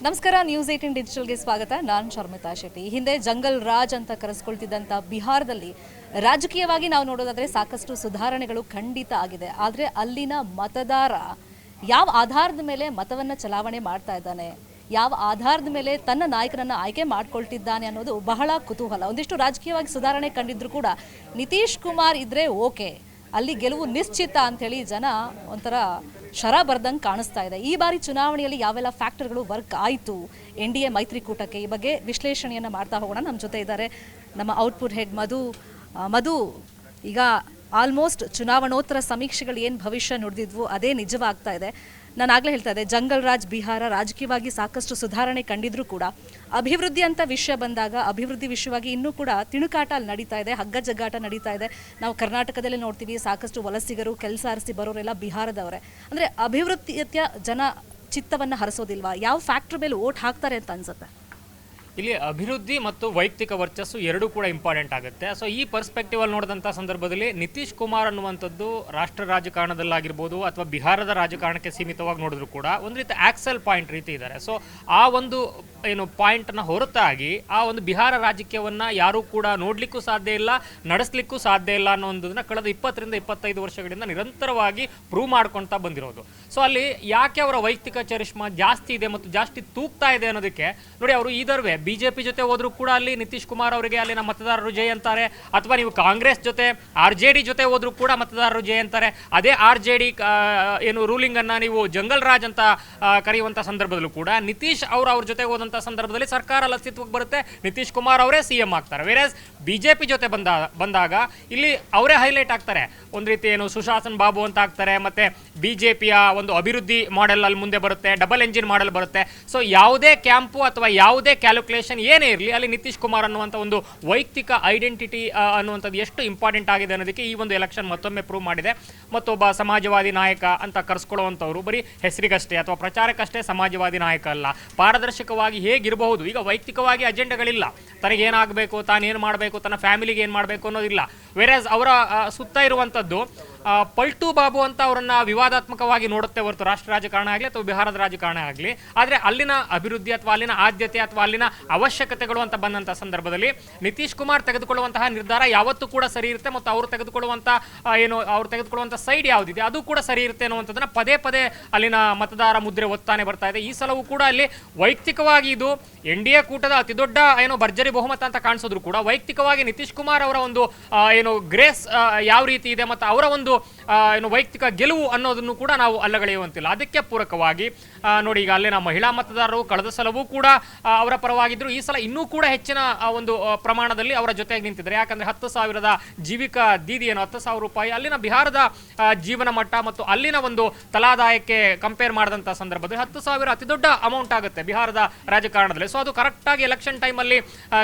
ನಮಸ್ಕಾರ, ನ್ಯೂಸ್ 18 ಡಿಜಿಟಲ್ಗೆ ಸ್ವಾಗತ. ನಾನು ಶರ್ಮಿತಾ ಶೆಟ್ಟಿ. ಹಿಂದೆ ಜಂಗಲ್ ರಾಜ್ ಅಂತ ಕರೆಸ್ಕೊಳ್ತಿದ್ದಂಥ ಬಿಹಾರದಲ್ಲಿ ರಾಜಕೀಯವಾಗಿ ನಾವು ನೋಡೋದಾದ್ರೆ ಸಾಕಷ್ಟು ಸುಧಾರಣೆಗಳು ಖಂಡಿತ ಆಗಿದೆ. ಆದರೆ ಅಲ್ಲಿನ ಮತದಾರ ಯಾವ ಆಧಾರದ ಮೇಲೆ ಮತವನ್ನು ಚಲಾವಣೆ ಮಾಡ್ತಾ ಇದ್ದಾನೆ, ಯಾವ ಆಧಾರದ ಮೇಲೆ ತನ್ನ ನಾಯಕನನ್ನು ಆಯ್ಕೆ ಮಾಡ್ಕೊಳ್ತಿದ್ದಾನೆ ಅನ್ನೋದು ಬಹಳ ಕುತೂಹಲ. ಒಂದಿಷ್ಟು ರಾಜಕೀಯವಾಗಿ ಸುಧಾರಣೆ ಕಂಡಿದ್ರು ಕೂಡ ನಿತೀಶ್ ಕುಮಾರ್ ಇದ್ರೆ ಓಕೆ, ಅಲ್ಲಿ ಗೆಲುವು ನಿಶ್ಚಿತ ಅಂಥೇಳಿ ಜನ ಒಂಥರ ಶರ ಬರ್ದಂಗೆ ಕಾಣಿಸ್ತಾ ಇದೆ. ಈ ಬಾರಿ ಚುನಾವಣೆಯಲ್ಲಿ ಯಾವೆಲ್ಲ ಫ್ಯಾಕ್ಟರ್ಗಳು ವರ್ಕ್ ಆಯಿತು NDA ಮೈತ್ರಿಕೂಟಕ್ಕೆ, ಈ ಬಗ್ಗೆ ವಿಶ್ಲೇಷಣೆಯನ್ನು ಮಾಡ್ತಾ ಹೋಗೋಣ. ನಮ್ಮ ಜೊತೆ ಇದ್ದಾರೆ ನಮ್ಮ ಔಟ್ಪುಟ್ ಹೆಡ್ ಮಧು. ಈಗ ಆಲ್ಮೋಸ್ಟ್ ಚುನಾವಣೋತ್ತರ ಸಮೀಕ್ಷೆಗಳು ಏನು ಭವಿಷ್ಯ ನುಡಿದಿದ್ವು ಅದೇ ನಿಜವಾಗ್ತಾ ಇದೆ. ನಾನು ಆಗಲೇ ಹೇಳ್ತಾ ಇದ್ದೆ, ಜಂಗಲ್ ರಾಜ್ ಬಿಹಾರ ರಾಜಕೀಯವಾಗಿ ಸಾಕಷ್ಟು ಸುಧಾರಣೆ ಕಂಡಿದ್ರು ಕೂಡ ಅಭಿವೃದ್ಧಿ ಅಂತ ವಿಷಯ ಬಂದಾಗ ಅಭಿವೃದ್ಧಿ ವಿಷಯವಾಗಿ ಇನ್ನೂ ಕೂಡ ತಿಣುಕಾಟ ಅಲ್ಲಿ ನಡೀತಾ ಇದೆ, ಹಗ್ಗ ಜಗ್ಗಾಟ ನಡೀತಾ ಇದೆ. ನಾವು ಕರ್ನಾಟಕದಲ್ಲಿ ನೋಡ್ತೀವಿ, ಸಾಕಷ್ಟು ವಲಸಿಗರು ಕೆಲಸ ಅರಸಿ ಬರೋರೆಲ್ಲ ಬಿಹಾರದವರೇ. ಅಂದರೆ ಅಭಿವೃದ್ಧಿಯ ಜನ ಚಿತ್ತವನ್ನು ಹರಿಸೋದಿಲ್ವಾ? ಯಾವ ಫ್ಯಾಕ್ಟ್ರ್ ಮೇಲೆ ಓಟ್ ಹಾಕ್ತಾರೆ ಅಂತ ಅನ್ಸುತ್ತೆ? ಇಲ್ಲಿ ಅಭಿವೃದ್ಧಿ ಮತ್ತು ವೈಯಕ್ತಿಕ ವರ್ಚಸ್ಸು ಎರಡೂ ಕೂಡ ಇಂಪಾರ್ಟೆಂಟ್ ಆಗುತ್ತೆ. ಸೊ ಈ ಪರ್ಸ್ಪೆಕ್ಟಿವ್ ಅಲ್ಲಿ ನೋಡಿದಂಥ ಸಂದರ್ಭದಲ್ಲಿ ನಿತೀಶ್ ಕುಮಾರ್ ಅನ್ನುವಂಥದ್ದು ರಾಷ್ಟ್ರ ರಾಜಕಾರಣದಲ್ಲಾಗಿರ್ಬೋದು ಅಥವಾ ಬಿಹಾರದ ರಾಜಕಾರಣಕ್ಕೆ ಸೀಮಿತವಾಗಿ ನೋಡಿದ್ರು ಕೂಡ ಒಂದು ರೀತಿ ಆಕ್ಸೆಲ್ ಪಾಯಿಂಟ್ ರೀತಿ ಇದ್ದಾರೆ. ಸೊ ಆ ಒಂದು ಪಾಯಿಂಟನ್ನು ಹೊರತಾಗಿ ಆ ಒಂದು ಬಿಹಾರ ರಾಜಕೀಯವನ್ನು ಯಾರೂ ಕೂಡ ನೋಡಲಿಕ್ಕೂ ಸಾಧ್ಯ ಇಲ್ಲ, ನಡೆಸಲಿಕ್ಕೂ ಸಾಧ್ಯ ಇಲ್ಲ ಅನ್ನೋದನ್ನ ಕಳೆದ 20ರಿಂದ 25 ವರ್ಷಗಳಿಂದ ನಿರಂತರವಾಗಿ ಪ್ರೂವ್ ಮಾಡ್ಕೊಳ್ತಾ ಬಂದಿರೋದು. ಸೊ ಅಲ್ಲಿ ಯಾಕೆ ಅವರ ವೈಯಕ್ತಿಕ ಚರಿಷ್ಮಾ ಜಾಸ್ತಿ ಇದೆ ಮತ್ತು ಜಾಸ್ತಿ ತೂಗ್ತಾ ಇದೆ ಅನ್ನೋದಕ್ಕೆ ನೋಡಿ, ಅವರು ಇದರ್ವೇ ಬಿಜೆಪಿ ಜೊತೆ ಹೋದ್ರು ಕೂಡ ಅಲ್ಲಿ ನಿತೀಶ್ ಕುಮಾರ್ ಅವರಿಗೆ ಅಲ್ಲಿನ ಮತದಾರರು ಜೈ ಅಂತಾರೆ, ಅಥವಾ ನೀವು ಕಾಂಗ್ರೆಸ್ ಜೊತೆ RJD ಜೊತೆ ಹೋದ್ರು ಕೂಡ ಮತದಾರರು ಜೈ ಅಂತಾರೆ. ಅದೇ RJD ರೂಲಿಂಗ್ ಅನ್ನ ನೀವು ಜಂಗಲ್ ರಾಜ್ ಅಂತ ಕರೆಯುವಂತ ಸಂದರ್ಭದಲ್ಲೂ ಕೂಡ ನಿತೀಶ್ ಅವ್ರ ಜೊತೆ ಹೋದಂತ ಸಂದರ್ಭದಲ್ಲಿ ಸರ್ಕಾರ ಅಸ್ತಿತ್ವಕ್ಕೆ ಬರುತ್ತೆ, ನಿತೀಶ್ ಕುಮಾರ್ ಅವರೇ CM ಆಗ್ತಾರೆ. ವೇರೇಸ್ ಬಿಜೆಪಿ ಜೊತೆ ಬಂದಾಗ ಇಲ್ಲಿ ಅವರೇ ಹೈಲೈಟ್ ಆಗ್ತಾರೆ, ಒಂದು ರೀತಿ ಸುಶಾಸನ್ ಬಾಬು ಅಂತ ಆಗ್ತಾರೆ. ಮತ್ತೆ ಬಿಜೆಪಿಯ ಒಂದು ಅಭಿವೃದ್ಧಿ ಮಾಡೆಲ್ ಅಲ್ಲಿ ಮುಂದೆ ಬರುತ್ತೆ, ಡಬಲ್ ಎಂಜಿನ್ ಮಾಡೆಲ್ ಬರುತ್ತೆ. ಸೊ ಯಾವುದೇ ಕ್ಯಾಂಪು ಅಥವಾ ಯಾವುದೇ ಕ್ಯಾಲ್ಕುಲೇಷನ್ ಏನೇ ಇರಲಿ, ಅಲ್ಲಿ ನಿತೀಶ್ ಕುಮಾರ್ ಅನ್ನುವಂಥ ಒಂದು ವೈಯಕ್ತಿಕ ಐಡೆಂಟಿಟಿ ಅನ್ನುವಂಥದ್ದು ಎಷ್ಟು ಇಂಪಾರ್ಟೆಂಟ್ ಆಗಿದೆ ಅನ್ನೋದಕ್ಕೆ ಈ ಒಂದು ಎಲೆಕ್ಷನ್ ಮತ್ತೊಮ್ಮೆ ಪ್ರೂವ್ ಮಾಡಿದೆ. ಮತ್ತೊಬ್ಬ ಸಮಾಜವಾದಿ ನಾಯಕ ಅಂತ ಕರೆಸ್ಕೊಳ್ಳುವಂಥವ್ರು ಬರೀ ಹೆಸರಿಗಷ್ಟೇ ಅಥವಾ ಪ್ರಚಾರಕ್ಕಷ್ಟೇ ಸಮಾಜವಾದಿ ನಾಯಕ ಅಲ್ಲ, ಪಾರದರ್ಶಕವಾಗಿ ಹೇಗಿರಬಹುದು. ಈಗ ವೈಯಕ್ತಿಕವಾಗಿ ಅಜೆಂಡಾಗಳಿಲ್ಲ, ತನಗೇನಾಗಬೇಕು, ತಾನೇನು ಮಾಡಬೇಕು, ತನ್ನ ಫ್ಯಾಮಿಲಿಗೆ ಏನು ಮಾಡಬೇಕು ಅನ್ನೋದಿಲ್ಲ. ವೇರೇಸ್ ಅವರ ಸುತ್ತ ಇರುವಂಥದ್ದು ಪಲ್ಟು ಬಾಬು ಅಂತ ಅವರನ್ನ ವಿವಾದಾತ್ಮಕವಾಗಿ ನೋಡುತ್ತೆ ಹೊರತು ರಾಷ್ಟ್ರ ರಾಜಕಾರಣ ಆಗಲಿ ಅಥವಾ ಬಿಹಾರದ ರಾಜಕಾರಣ ಆಗಲಿ. ಆದರೆ ಅಲ್ಲಿನ ಅಭಿವೃದ್ಧಿ ಅಥವಾ ಅಲ್ಲಿನ ಆದ್ಯತೆ ಅಥವಾ ಅಲ್ಲಿನ ಅವಶ್ಯಕತೆಗಳು ಅಂತ ಬಂದಂಥ ಸಂದರ್ಭದಲ್ಲಿ ನಿತೀಶ್ ಕುಮಾರ್ ತೆಗೆದುಕೊಳ್ಳುವಂತಹ ನಿರ್ಧಾರ ಯಾವತ್ತೂ ಕೂಡ ಸರಿ ಇರುತ್ತೆ ಮತ್ತು ಅವರು ತೆಗೆದುಕೊಳ್ಳುವಂಥ ಸೈಡ್ ಯಾವುದಿದೆ ಅದು ಕೂಡ ಸರಿ ಇರುತ್ತೆ ಅನ್ನುವಂಥದ್ದನ್ನ ಪದೇ ಪದೇ ಅಲ್ಲಿನ ಮತದಾರ ಮುದ್ರೆ ಒತ್ತಾನೆ ಬರ್ತಾ ಇದೆ. ಈ ಸಲವೂ ಕೂಡ ಅಲ್ಲಿ ವೈಯಕ್ತಿಕವಾಗಿ ಇದು NDA ಕೂಟದ ಅತಿ ದೊಡ್ಡ ಭರ್ಜರಿ ಬಹುಮತ ಅಂತ ಕಾಣಿಸಿದ್ರು ಕೂಡ ವೈಯಕ್ತಿಕವಾಗಿ ನಿತೀಶ್ ಕುಮಾರ್ ಅವರ ಒಂದು ಗ್ರೇಸ್ ಯಾವ ರೀತಿ ಇದೆ ಮತ್ತು ಅವರ ಒಂದು ವೈಯಕ್ತಿಕ ಗೆಲುವು ಅನ್ನೋದನ್ನು ಕೂಡ ನಾವು ಅಲ್ಲಗಳೆಯುವಂತಿಲ್ಲ. ಅದಕ್ಕೆ ಪೂರಕವಾಗಿ ನೋಡಿ, ಈಗ ಅಲ್ಲಿನ ಮಹಿಳಾ ಮತದಾರರು ಕಳೆದ ಸಲವೂ ಕೂಡ ಅವರ ಪರವಾಗಿದ್ರು, ಈ ಸಲ ಇನ್ನೂ ಕೂಡ ಹೆಚ್ಚಿನ ಒಂದು ಪ್ರಮಾಣದಲ್ಲಿ ಅವರ ಜೊತೆಗೆ ನಿಂತಿದ್ದಾರೆ. ಯಾಕಂದ್ರೆ 10,000 ಜೀವಿಕಾ ದೀದಿ 10,000 ರೂಪಾಯಿ ಅಲ್ಲಿನ ಬಿಹಾರದ ಜೀವನ ಮಟ್ಟ ಮತ್ತು ಅಲ್ಲಿನ ಒಂದು ತಲಾದಾಯಕ್ಕೆ ಕಂಪೇರ್ ಮಾಡಿದಂಥ ಸಂದರ್ಭದಲ್ಲಿ 10,000 ಅತಿ ದೊಡ್ಡ ಅಮೌಂಟ್ ಆಗುತ್ತೆ ಬಿಹಾರದ ರಾಜಕಾರಣದಲ್ಲಿ. ಸೊ ಅದು ಕರೆಕ್ಟಾಗಿ ಎಲೆಕ್ಷನ್ ಟೈಮಲ್ಲಿ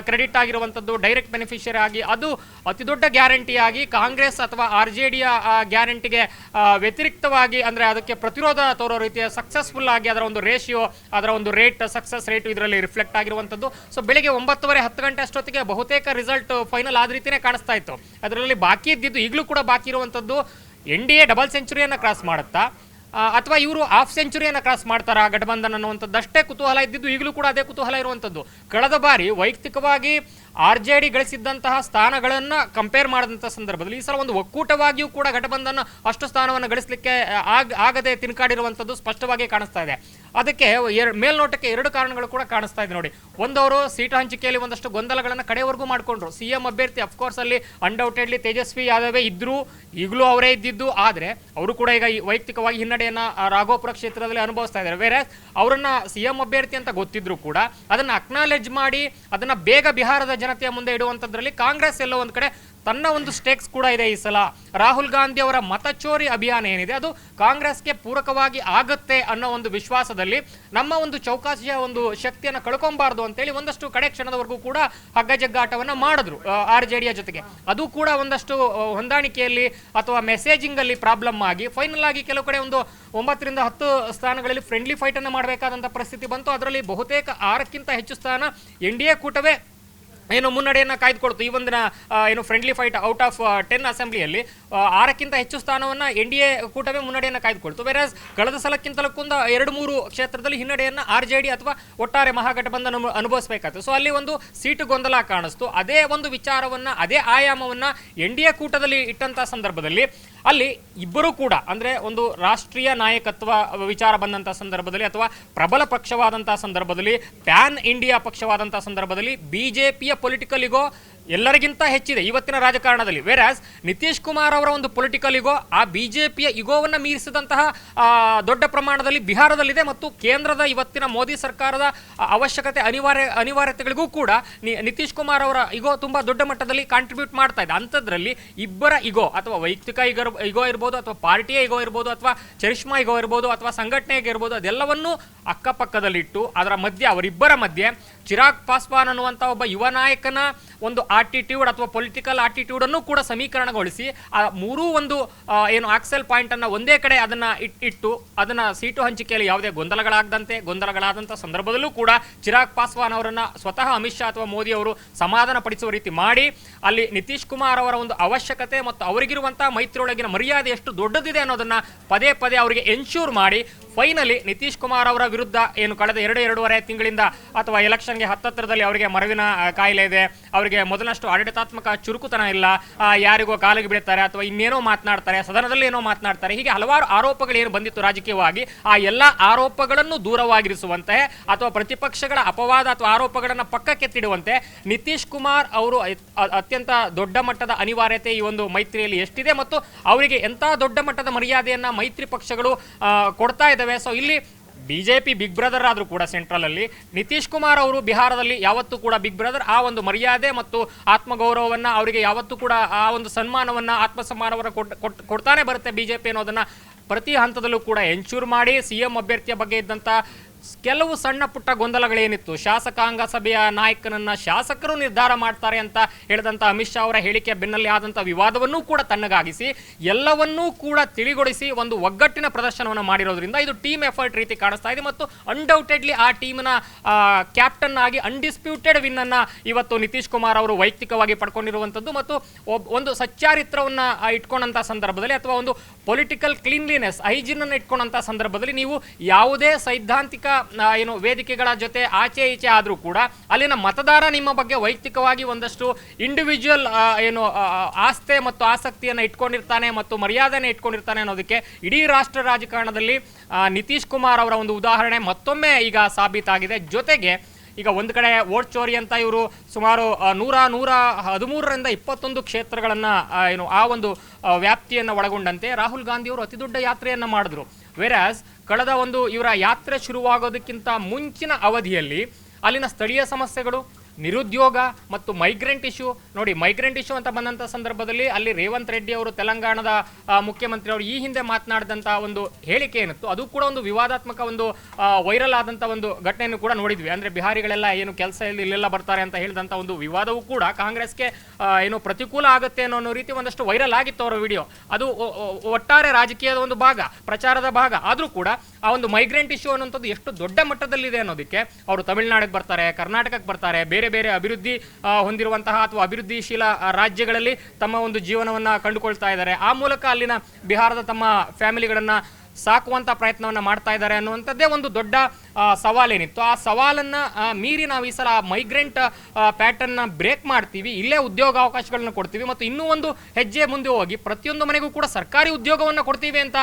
ಕ್ರೆಡಿಟ್ ಆಗಿರುವಂಥದ್ದು, ಡೈರೆಕ್ಟ್ ಬೆನಿಫಿಷಿಯರಿ ಆಗಿ ಅದು ಅತಿ ದೊಡ್ಡ ಗ್ಯಾರಂಟಿ ಆಗಿ ಕಾಂಗ್ರೆಸ್ ಅಥವಾ RJDಯ ಗ್ಯಾರಂಟಿಗೆ ವ್ಯತಿರಿಕ್ತವಾಗಿ ಅಂದರೆ ಅದಕ್ಕೆ ಪ್ರತಿರೋಧ ತೋರೋ ರೀತಿಯ ಸಕ್ಸಸ್ಫುಲ್ ಆಗಿ ಅದರ ಒಂದು ರೇಷಿಯೋ, ಅದರ ಒಂದು ರೇಟ್, ಸಕ್ಸಸ್ ರೇಟ್ ಇದರಲ್ಲಿ ರಿಫ್ಲೆಕ್ಟ್ ಆಗಿರುವಂಥದ್ದು. ಸೊ ಬೆಳಿಗ್ಗೆ 9:30-10 ಗಂಟೆ ಅಷ್ಟೊತ್ತಿಗೆ ಬಹುತೇಕ ರಿಸಲ್ಟ್ ಫೈನಲ್ ಆದ ರೀತಿಯೇ ಕಾಣಿಸ್ತಾ ಇತ್ತು. ಅದರಲ್ಲಿ ಬಾಕಿ ಇದ್ದಿದ್ದು ಈಗಲೂ ಕೂಡ ಬಾಕಿ ಇರುವಂಥದ್ದು NDA ಡಬಲ್ ಸೆಂಚುರಿಯನ್ನು ಕ್ರಾಸ್ ಮಾಡುತ್ತಾ ಅಥವಾ ಇವರು ಹಾಫ್ ಸೆಂಚುರಿಯನ್ನು ಕ್ರಾಸ್ ಮಾಡ್ತಾರಾ ಗಠಬಂಧನ್ ಅನ್ನುವಂಥದ್ದು ಅಷ್ಟೇ ಕುತೂಹಲ ಇದ್ದಿದ್ದು, ಈಗಲೂ ಕೂಡ ಅದೇ ಕುತೂಹಲ ಇರುವಂಥದ್ದು. ಕಳೆದ ಬಾರಿ ವೈಯಕ್ತಿಕವಾಗಿ RJD ಗಳಿಸಿದ್ದಂತಹ ಸ್ಥಾನಗಳನ್ನು ಕಂಪೇರ್ ಮಾಡಿದಂಥ ಸಂದರ್ಭದಲ್ಲಿ ಈ ಸಲ ಒಂದು ಒಕ್ಕೂಟವಾಗಿಯೂ ಕೂಡ ಗಠಬಂಧನ್ ಅಷ್ಟು ಸ್ಥಾನವನ್ನು ಗಳಿಸಲಿಕ್ಕೆ ಆಗದೆ ತಿನ್ಕಾಡಿರುವಂಥದ್ದು ಸ್ಪಷ್ಟವಾಗಿ ಕಾಣಿಸ್ತಾ ಇದೆ. ಅದಕ್ಕೆ ಮೇಲ್ನೋಟಕ್ಕೆ 2 ಕಾರಣಗಳು ಕೂಡ ಕಾಣಿಸ್ತಾ ಇದೆ ನೋಡಿ. ಒಂದವರು ಸೀಟು ಹಂಚಿಕೆಯಲ್ಲಿ ಒಂದಷ್ಟು ಗೊಂದಲಗಳನ್ನು ಕಡೆವರೆಗೂ ಮಾಡಿಕೊಂಡ್ರು. CM ಅಭ್ಯರ್ಥಿ ಅಫ್ಕೋರ್ಸ್ ಅಲ್ಲಿ ಅನ್ಡೌಟೆಡ್ಲಿ ತೇಜಸ್ವಿ ಯಾದವೇ ಇದ್ರು, ಈಗಲೂ ಅವರೇ ಇದ್ದಿದ್ದು. ಆದರೆ ಅವರು ಕೂಡ ಈಗ ವೈಯಕ್ತಿಕವಾಗಿ ಹಿನ್ನಡೆಯನ್ನು ರಾಘೋಪುರ ಕ್ಷೇತ್ರದಲ್ಲಿ ಅನುಭವಿಸ್ತಾ ಇದ್ದಾರೆ. ಬೇರೆ ಅವರನ್ನ CM ಅಭ್ಯರ್ಥಿ ಅಂತ ಗೊತ್ತಿದ್ರು ಕೂಡ ಅದನ್ನ ಅಕ್ನಾಲೆಜ್ ಮಾಡಿ ಅದನ್ನ ಬೇಗ ಬಿಹಾರದ ಜನತೆಯ ಮುಂದೆ ಇಡುವಂಥದ್ರಲ್ಲಿ ಕಾಂಗ್ರೆಸ್ ಎಲ್ಲೋ ಒಂದು ಕಡೆ ತನ್ನ ಒಂದು ಸ್ಟೇಕ್ಸ್ ಕೂಡ ಇದೆ. ಈ ಸಲ ರಾಹುಲ್ ಗಾಂಧಿ ಅವರ ಮತಚೋರಿ ಅಭಿಯಾನ ಏನಿದೆ ಅದು ಕಾಂಗ್ರೆಸ್ಗೆ ಪೂರಕವಾಗಿ ಆಗುತ್ತೆ ಅನ್ನೋ ಒಂದು ವಿಶ್ವಾಸದಲ್ಲಿ ನಮ್ಮ ಒಂದು ಚೌಕಾಸಿಯ ಒಂದು ಶಕ್ತಿಯನ್ನು ಕಳ್ಕೊಬಾರ್ದು ಅಂತೇಳಿ ಒಂದಷ್ಟು ಕಡೆ ಕ್ಷಣದವರೆಗೂ ಕೂಡ ಹಗ್ಗಜಗ್ಗಾಟವನ್ನು ಮಾಡಿದ್ರು RJDಯ ಜೊತೆಗೆ. ಅದು ಕೂಡ ಒಂದಷ್ಟು ಹೊಂದಾಣಿಕೆಯಲ್ಲಿ ಅಥವಾ ಮೆಸೇಜಿಂಗ್ ಅಲ್ಲಿ ಪ್ರಾಬ್ಲಮ್ ಆಗಿ ಫೈನಲ್ ಆಗಿ ಕೆಲವು ಕಡೆ ಒಂದು 9ರಿಂದ 10 ಸ್ಥಾನಗಳಲ್ಲಿ ಫ್ರೆಂಡ್ಲಿ ಫೈಟ್ ಅನ್ನು ಮಾಡಬೇಕಾದಂಥ ಪರಿಸ್ಥಿತಿ ಬಂತು. ಅದರಲ್ಲಿ ಬಹುತೇಕ 6ಕ್ಕಿಂತ ಹೆಚ್ಚು ಸ್ಥಾನ NDA ಕೂಟವೇ ಏನು ಮುನ್ನಡೆಯನ್ನು ಕಾಯ್ದುಕೊಳ್ತು. ಈ ಒಂದಿನ ಏನು ಫ್ರೆಂಡ್ಲಿ ಫೈಟ್ ಔಟ್ ಆಫ್ 10 ಅಸೆಂಬ್ಲಿಯಲ್ಲಿ 6ಕ್ಕಿಂತ ಹೆಚ್ಚು ಸ್ಥಾನವನ್ನು NDA ಕೂಟವೇ ಮುನ್ನಡೆಯನ್ನು ಕಾಯ್ದುಕೊಳ್ತು. ವೆರಾಸ್ ಕಳೆದ ಸಲಕ್ಕಿಂತಲೂ 2-3 ಕ್ಷೇತ್ರದಲ್ಲಿ ಹಿನ್ನಡೆಯನ್ನು RJD ಅಥವಾ ಒಟ್ಟಾರೆ ಮಹಾಗಠಬಂಧನ ಅನುಭವಿಸಬೇಕಾಯ್ತು. ಸೊ ಅಲ್ಲಿ ಒಂದು ಸೀಟು ಗೊಂದಲ ಕಾಣಿಸ್ತು. ಅದೇ ಒಂದು ವಿಚಾರವನ್ನು, ಅದೇ ಆಯಾಮವನ್ನು NDA ಕೂಟದಲ್ಲಿ ಇಟ್ಟಂಥ ಸಂದರ್ಭದಲ್ಲಿ ಅಲ್ಲಿ ಇಬ್ಬರೂ ಕೂಡ ಅಂದರೆ ಒಂದು ರಾಷ್ಟ್ರೀಯ ನಾಯಕತ್ವ ವಿಚಾರ ಬಂದಂಥ ಸಂದರ್ಭದಲ್ಲಿ ಅಥವಾ ಪ್ರಬಲ ಪಕ್ಷವಾದಂಥ ಸಂದರ್ಭದಲ್ಲಿ, ಪ್ಯಾನ್ ಇಂಡಿಯಾ ಪಕ್ಷವಾದಂಥ ಸಂದರ್ಭದಲ್ಲಿ BJPಯ ಪೊಲಿಟಿಕಲ್ ಇಗೋ ಎಲ್ಲರಿಗಿಂತ ಹೆಚ್ಚಿದೆ ಇವತ್ತಿನ ರಾಜಕಾರಣದಲ್ಲಿ. ವೆರಾಸ್ ನಿತೀಶ್ ಕುಮಾರ್ ಅವರ ಒಂದು ಪೊಲಿಟಿಕಲ್ ಇಗೋ ಆ BJPಯ ಇಗೋವನ್ನು ಮೀರಿಸಿದಂತಹ ದೊಡ್ಡ ಪ್ರಮಾಣದಲ್ಲಿ ಬಿಹಾರದಲ್ಲಿದೆ. ಮತ್ತು ಕೇಂದ್ರದ ಇವತ್ತಿನ ಮೋದಿ ಸರ್ಕಾರದ ಅವಶ್ಯಕತೆ ಅನಿವಾರ್ಯತೆಗಳಿಗೂ ಕೂಡ ನಿತೀಶ್ ಕುಮಾರ್ ಅವರ ಇಗೋ ತುಂಬ ದೊಡ್ಡ ಮಟ್ಟದಲ್ಲಿ ಕಾಂಟ್ರಿಬ್ಯೂಟ್ ಮಾಡ್ತಾ ಇದೆ. ಅಂಥದ್ರಲ್ಲಿ ಇಬ್ಬರ ಇಗೋ ಅಥವಾ ವೈಯಕ್ತಿಕ ಇಗೋ ಇರ್ಬೋದು, ಅಥವಾ ಪಾರ್ಟಿಯ ಇಗೋ ಇರ್ಬೋದು, ಅಥವಾ ಚರಿಷ್ಮಾ ಇಗೋ ಇರ್ಬೋದು, ಅಥವಾ ಸಂಘಟನೆಗೆ ಇರ್ಬೋದು, ಅದೆಲ್ಲವನ್ನೂ ಅಕ್ಕಪಕ್ಕದಲ್ಲಿಟ್ಟು ಅದರ ಮಧ್ಯೆ ಅವರಿಬ್ಬರ ಮಧ್ಯೆ ಚಿರಾಗ್ ಪಾಸ್ವಾನ್ ಅನ್ನುವಂಥ ಒಬ್ಬ ಯುವ ನಾಯಕನ ಒಂದು ಆಟಿಟ್ಯೂಡ್ ಅಥವಾ ಪೊಲಿಟಿಕಲ್ ಆಟಿಟ್ಯೂಡನ್ನು ಕೂಡ ಸಮೀಕರಣಗೊಳಿಸಿ ಆ ಮೂರೂ ಒಂದು ಏನು ಆಕ್ಸೆಲ್ ಪಾಯಿಂಟನ್ನು ಒಂದೇ ಕಡೆ ಅದನ್ನು ಇಟ್ಟು ಅದನ್ನು ಸೀಟು ಹಂಚಿಕೆಯಲ್ಲಿ ಯಾವುದೇ ಗೊಂದಲಗಳಾದಂಥ ಸಂದರ್ಭದಲ್ಲೂ ಕೂಡ ಚಿರಾಗ್ ಪಾಸ್ವಾನ್ ಅವರನ್ನು ಸ್ವತಃ ಅಮಿತ್ ಶಾ ಅಥವಾ ಮೋದಿ ಅವರು ಸಮಾಧಾನ ಪಡಿಸುವ ರೀತಿ ಮಾಡಿ ಅಲ್ಲಿ ನಿತೀಶ್ ಕುಮಾರ್ ಅವರ ಒಂದು ಅವಶ್ಯಕತೆ ಮತ್ತು ಅವರಿಗಿರುವಂಥ ಮೈತ್ರಿಯೊಳಗಿನ ಮರ್ಯಾದೆ ಎಷ್ಟು ದೊಡ್ಡದಿದೆ ಅನ್ನೋದನ್ನು ಪದೇ ಪದೇ ಅವರಿಗೆ ಎನ್ಶೂರ್ ಮಾಡಿ ಫೈನಲಿ ನಿತೀಶ್ ಕುಮಾರ್ ಅವರ ವಿರುದ್ಧ ಏನು ಕಳೆದ 2-2.5 ತಿಂಗಳಿಂದ ಅಥವಾ ಎಲೆಕ್ಷನ್ಗೆ ಹತ್ತತ್ರದಲ್ಲಿ ಅವರಿಗೆ ಮರವಿನ ಕಾಯಿಲೆ ಇದೆ, ಅವರಿಗೆ ಮೊದಲಷ್ಟು ಆಡಳಿತಾತ್ಮಕ ಚುರುಕುತನ ಇಲ್ಲ, ಯಾರಿಗೋ ಕಾಲಿಗೆ ಬೀಳ್ತಾರೆ ಅಥವಾ ಇನ್ನೇನೋ ಮಾತನಾಡ್ತಾರೆ, ಸದನದಲ್ಲಿ ಏನೋ ಮಾತನಾಡ್ತಾರೆ, ಹೀಗೆ ಹಲವಾರು ಆರೋಪಗಳು ಏನು ಬಂದಿತ್ತು ರಾಜಕೀಯವಾಗಿ, ಆ ಎಲ್ಲ ಆರೋಪಗಳನ್ನು ದೂರವಾಗಿರಿಸುವಂತೆ ಅಥವಾ ಪ್ರತಿಪಕ್ಷಗಳ ಅಪವಾದ ಅಥವಾ ಆರೋಪಗಳನ್ನು ಪಕ್ಕಕ್ಕೆತ್ತಿಡುವಂತೆ ನಿತೀಶ್ ಕುಮಾರ್ ಅವರು ಅತ್ಯಂತ ದೊಡ್ಡ ಮಟ್ಟದ ಅನಿವಾರ್ಯತೆ ಈ ಒಂದು ಮೈತ್ರಿಯಲ್ಲಿ ಎಷ್ಟಿದೆ ಮತ್ತು ಅವರಿಗೆ ಎಂಥ ದೊಡ್ಡ ಮಟ್ಟದ ಮರ್ಯಾದೆಯನ್ನು ಮೈತ್ರಿ ಪಕ್ಷಗಳು ಕೊಡ್ತಾ ಇದ್ದಾವೆ. ಸೊ ಇಲ್ಲಿ BJP ಬಿಗ್ ಬ್ರದರ್ ಆದರೂ ಕೂಡ ಸೆಂಟ್ರಲಲ್ಲಿ ನಿತೀಶ್ ಕುಮಾರ್ ಅವರು ಬಿಹಾರದಲ್ಲಿ ಯಾವತ್ತೂ ಕೂಡ ಬಿಗ್ ಬ್ರದರ್ ಆ ಒಂದು ಮರ್ಯಾದೆ ಮತ್ತು ಆತ್ಮಗೌರವವನ್ನು ಅವರಿಗೆ ಯಾವತ್ತೂ ಕೂಡ ಆ ಒಂದು ಸನ್ಮಾನವನ್ನು ಆತ್ಮಸನ್ಮಾನವನ್ನು ಕೊಡ್ತಾನೆ ಬರುತ್ತೆ BJP ಅನ್ನೋದನ್ನು ಪ್ರತಿ ಹಂತದಲ್ಲೂ ಕೂಡ ಎನ್ಶೂರ್ ಮಾಡಿ CM ಅಭ್ಯರ್ಥಿಯ ಬಗ್ಗೆ ಇದ್ದಂಥ ಕೆಲವು ಸಣ್ಣ ಪುಟ್ಟ ಗೊಂದಲಗಳೇನಿತ್ತು, ಶಾಸಕಾಂಗ ಸಭೆಯ ನಾಯಕನನ್ನು ಶಾಸಕರು ನಿರ್ಧಾರ ಮಾಡ್ತಾರೆ ಅಂತ ಹೇಳಿದಂಥ ಅಮಿತ್ ಶಾ ಅವರ ಹೇಳಿಕೆ ಬೆನ್ನಲ್ಲಿ ಆದಂಥ ವಿವಾದವನ್ನೂ ಕೂಡ ತಣ್ಣಗಾಗಿಸಿ ಎಲ್ಲವನ್ನೂ ಕೂಡ ತಿಳಿಗೊಳಿಸಿ ಒಂದು ಒಗ್ಗಟ್ಟಿನ ಪ್ರದರ್ಶನವನ್ನು ಮಾಡಿರೋದ್ರಿಂದ ಇದು ಟೀಮ್ ಎಫರ್ಟ್ ರೀತಿ ಕಾಣಿಸ್ತಾ ಇದೆ. ಮತ್ತು ಅನ್ಡೌಟೆಡ್ಲಿ ಆ ಟೀಮ್ನ ಕ್ಯಾಪ್ಟನ್ ಆಗಿ ಅನ್ಡಿಸ್ಪ್ಯೂಟೆಡ್ ವಿನ್ನನ್ನು ಇವತ್ತು ನಿತೀಶ್ ಕುಮಾರ್ ಅವರು ವೈಯಕ್ತಿಕವಾಗಿ ಪಡ್ಕೊಂಡಿರುವಂಥದ್ದು ಮತ್ತು ಒಂದು ಸಚ್ಚಾರಿತ್ರವನ್ನು ಇಟ್ಕೊಂಡಂಥ ಸಂದರ್ಭದಲ್ಲಿ ಅಥವಾ ಒಂದು ಪೊಲಿಟಿಕಲ್ ಕ್ಲೀನ್ಲಿನೆಸ್ ಹೈಜಿನನ್ನು ಇಟ್ಕೊಂಡಂಥ ಸಂದರ್ಭದಲ್ಲಿ ನೀವು ಯಾವುದೇ ಸೈದ್ಧಾಂತಿಕ ಏನು ವೇದಿಕೆಗಳ ಜೊತೆ ಆಚೆ ಈಚೆ ಆದರೂ ಕೂಡ ಅಲ್ಲಿನ ಮತದಾರ ನಿಮ್ಮ ಬಗ್ಗೆ ವೈಯಕ್ತಿಕವಾಗಿ ಒಂದಷ್ಟು ಇಂಡಿವಿಜುವಲ್ ಏನು ಆಸ್ಥೆ ಮತ್ತು ಆಸಕ್ತಿಯನ್ನು ಇಟ್ಕೊಂಡಿರ್ತಾನೆ ಮತ್ತು ಮರ್ಯಾದೆಯನ್ನು ಇಟ್ಕೊಂಡಿರ್ತಾನೆ ಅನ್ನೋದಕ್ಕೆ ಇಡೀ ರಾಷ್ಟ್ರ ರಾಜಕಾರಣದಲ್ಲಿ ನಿತೀಶ್ ಕುಮಾರ್ ಅವರ ಒಂದು ಉದಾಹರಣೆ ಮತ್ತೊಮ್ಮೆ ಈಗ ಸಾಬೀತಾಗಿದೆ. ಜೊತೆಗೆ ಈಗ ಒಂದು ಕಡೆ ವೋಟ್ ಚೋರಿ ಅಂತ ಇವರು ಸುಮಾರು 113ರಿಂದ 21 ಕ್ಷೇತ್ರಗಳನ್ನು ಏನು ಆ ಒಂದು ವ್ಯಾಪ್ತಿಯನ್ನು ಒಳಗೊಂಡಂತೆ ರಾಹುಲ್ ಗಾಂಧಿ ಅವರು ಅತಿ ದೊಡ್ಡ ಯಾತ್ರೆಯನ್ನು ಮಾಡಿದ್ರು. ವೆರಾಸ್ ಕಳೆದ ಒಂದು ಇವರ ಯಾತ್ರೆ ಶುರುವಾಗೋದಕ್ಕಿಂತ ಮುಂಚಿನ ಅವಧಿಯಲ್ಲಿ ಅಲ್ಲಿನ ಸ್ಥಳೀಯ ಸಮಸ್ಯೆಗಳು, ನಿರುದ್ಯೋಗ ಮತ್ತು ಮೈಗ್ರೆಂಟ್ ಇಶ್ಯೂ ನೋಡಿ, ಮೈಗ್ರೆಂಟ್ ಇಶ್ಯೂ ಅಂತ ಬಂದಂಥ ಸಂದರ್ಭದಲ್ಲಿ ಅಲ್ಲಿ ರೇವಂತ್ ರೆಡ್ಡಿ ಅವರು ತೆಲಂಗಾಣದ ಮುಖ್ಯಮಂತ್ರಿ ಅವರು ಈ ಹಿಂದೆ ಮಾತನಾಡಿದಂಥ ಒಂದು ಹೇಳಿಕೆ ಏನಿತ್ತು ಅದು ಕೂಡ ಒಂದು ವಿವಾದಾತ್ಮಕ ಒಂದು ವೈರಲ್ ಆದಂಥ ಒಂದು ಘಟನೆಯನ್ನು ಕೂಡ ನೋಡಿದ್ವಿ. ಅಂದರೆ ಬಿಹಾರಿಗಳೆಲ್ಲ ಏನು ಕೆಲಸ ಇಲ್ಲೆಲ್ಲ ಬರ್ತಾರೆ ಅಂತ ಹೇಳಿದಂಥ ಒಂದು ವಿವಾದವೂ ಕೂಡ ಕಾಂಗ್ರೆಸ್ಗೆ ಏನು ಪ್ರತಿಕೂಲ ಆಗುತ್ತೆ ಅನ್ನೋ ರೀತಿ ಒಂದಷ್ಟು ವೈರಲ್ ಆಗಿತ್ತು ಅವರ ವಿಡಿಯೋ. ಅದು ಒಟ್ಟಾರೆ ರಾಜಕೀಯದ ಒಂದು ಭಾಗ, ಪ್ರಚಾರದ ಭಾಗ. ಆದರೂ ಕೂಡ ಆ ಒಂದು ಮೈಗ್ರೆಂಟ್ ಇಶ್ಯೂ ಅನ್ನೋಂಥದ್ದು ಎಷ್ಟು ದೊಡ್ಡ ಮಟ್ಟದಲ್ಲಿದೆ ಅನ್ನೋದಕ್ಕೆ ಅವರು ತಮಿಳುನಾಡಿಗೆ ಬರ್ತಾರೆ, ಕರ್ನಾಟಕಕ್ಕೆ ಬರ್ತಾರೆ, ಬೇರೆ ಬೇರೆ ಅಭಿವೃದ್ಧಿ ಹೊಂದಿರುವಂತಹ ಅಥವಾ ಅಭಿವೃದ್ಧಿಶೀಲ ರಾಜ್ಯಗಳಲ್ಲಿ ತಮ್ಮ ಒಂದು ಜೀವನವನ್ನು ಕಂಡುಕೊಳ್ತಾ ಇದ್ದಾರೆ. ಆ ಮೂಲಕ ಅಲ್ಲಿನ ಬಿಹಾರದ ತಮ್ಮ ಫ್ಯಾಮಿಲಿಗಳನ್ನು ಸಾಕುವಂಥ ಪ್ರಯತ್ನವನ್ನು ಮಾಡ್ತಾ ಇದ್ದಾರೆ ಅನ್ನುವಂಥದ್ದೇ ಒಂದು ದೊಡ್ಡ ಸವಾಲೇನಿತ್ತು. ಆ ಸವಾಲನ್ನು ಮೀರಿ ನಾವು ಈ ಸಲ ಮೈಗ್ರೆಂಟ್ ಪ್ಯಾಟರ್ನ್ನ ಬ್ರೇಕ್ ಮಾಡ್ತೀವಿ, ಇಲ್ಲೇ ಉದ್ಯೋಗಾವಕಾಶಗಳನ್ನು ಕೊಡ್ತೀವಿ ಮತ್ತು ಇನ್ನೂ ಒಂದು ಹೆಜ್ಜೆ ಮುಂದೆ ಹೋಗಿ ಪ್ರತಿಯೊಂದು ಮನೆಗೂ ಕೂಡ ಸರ್ಕಾರಿ ಉದ್ಯೋಗವನ್ನು ಕೊಡ್ತೀವಿ ಅಂತ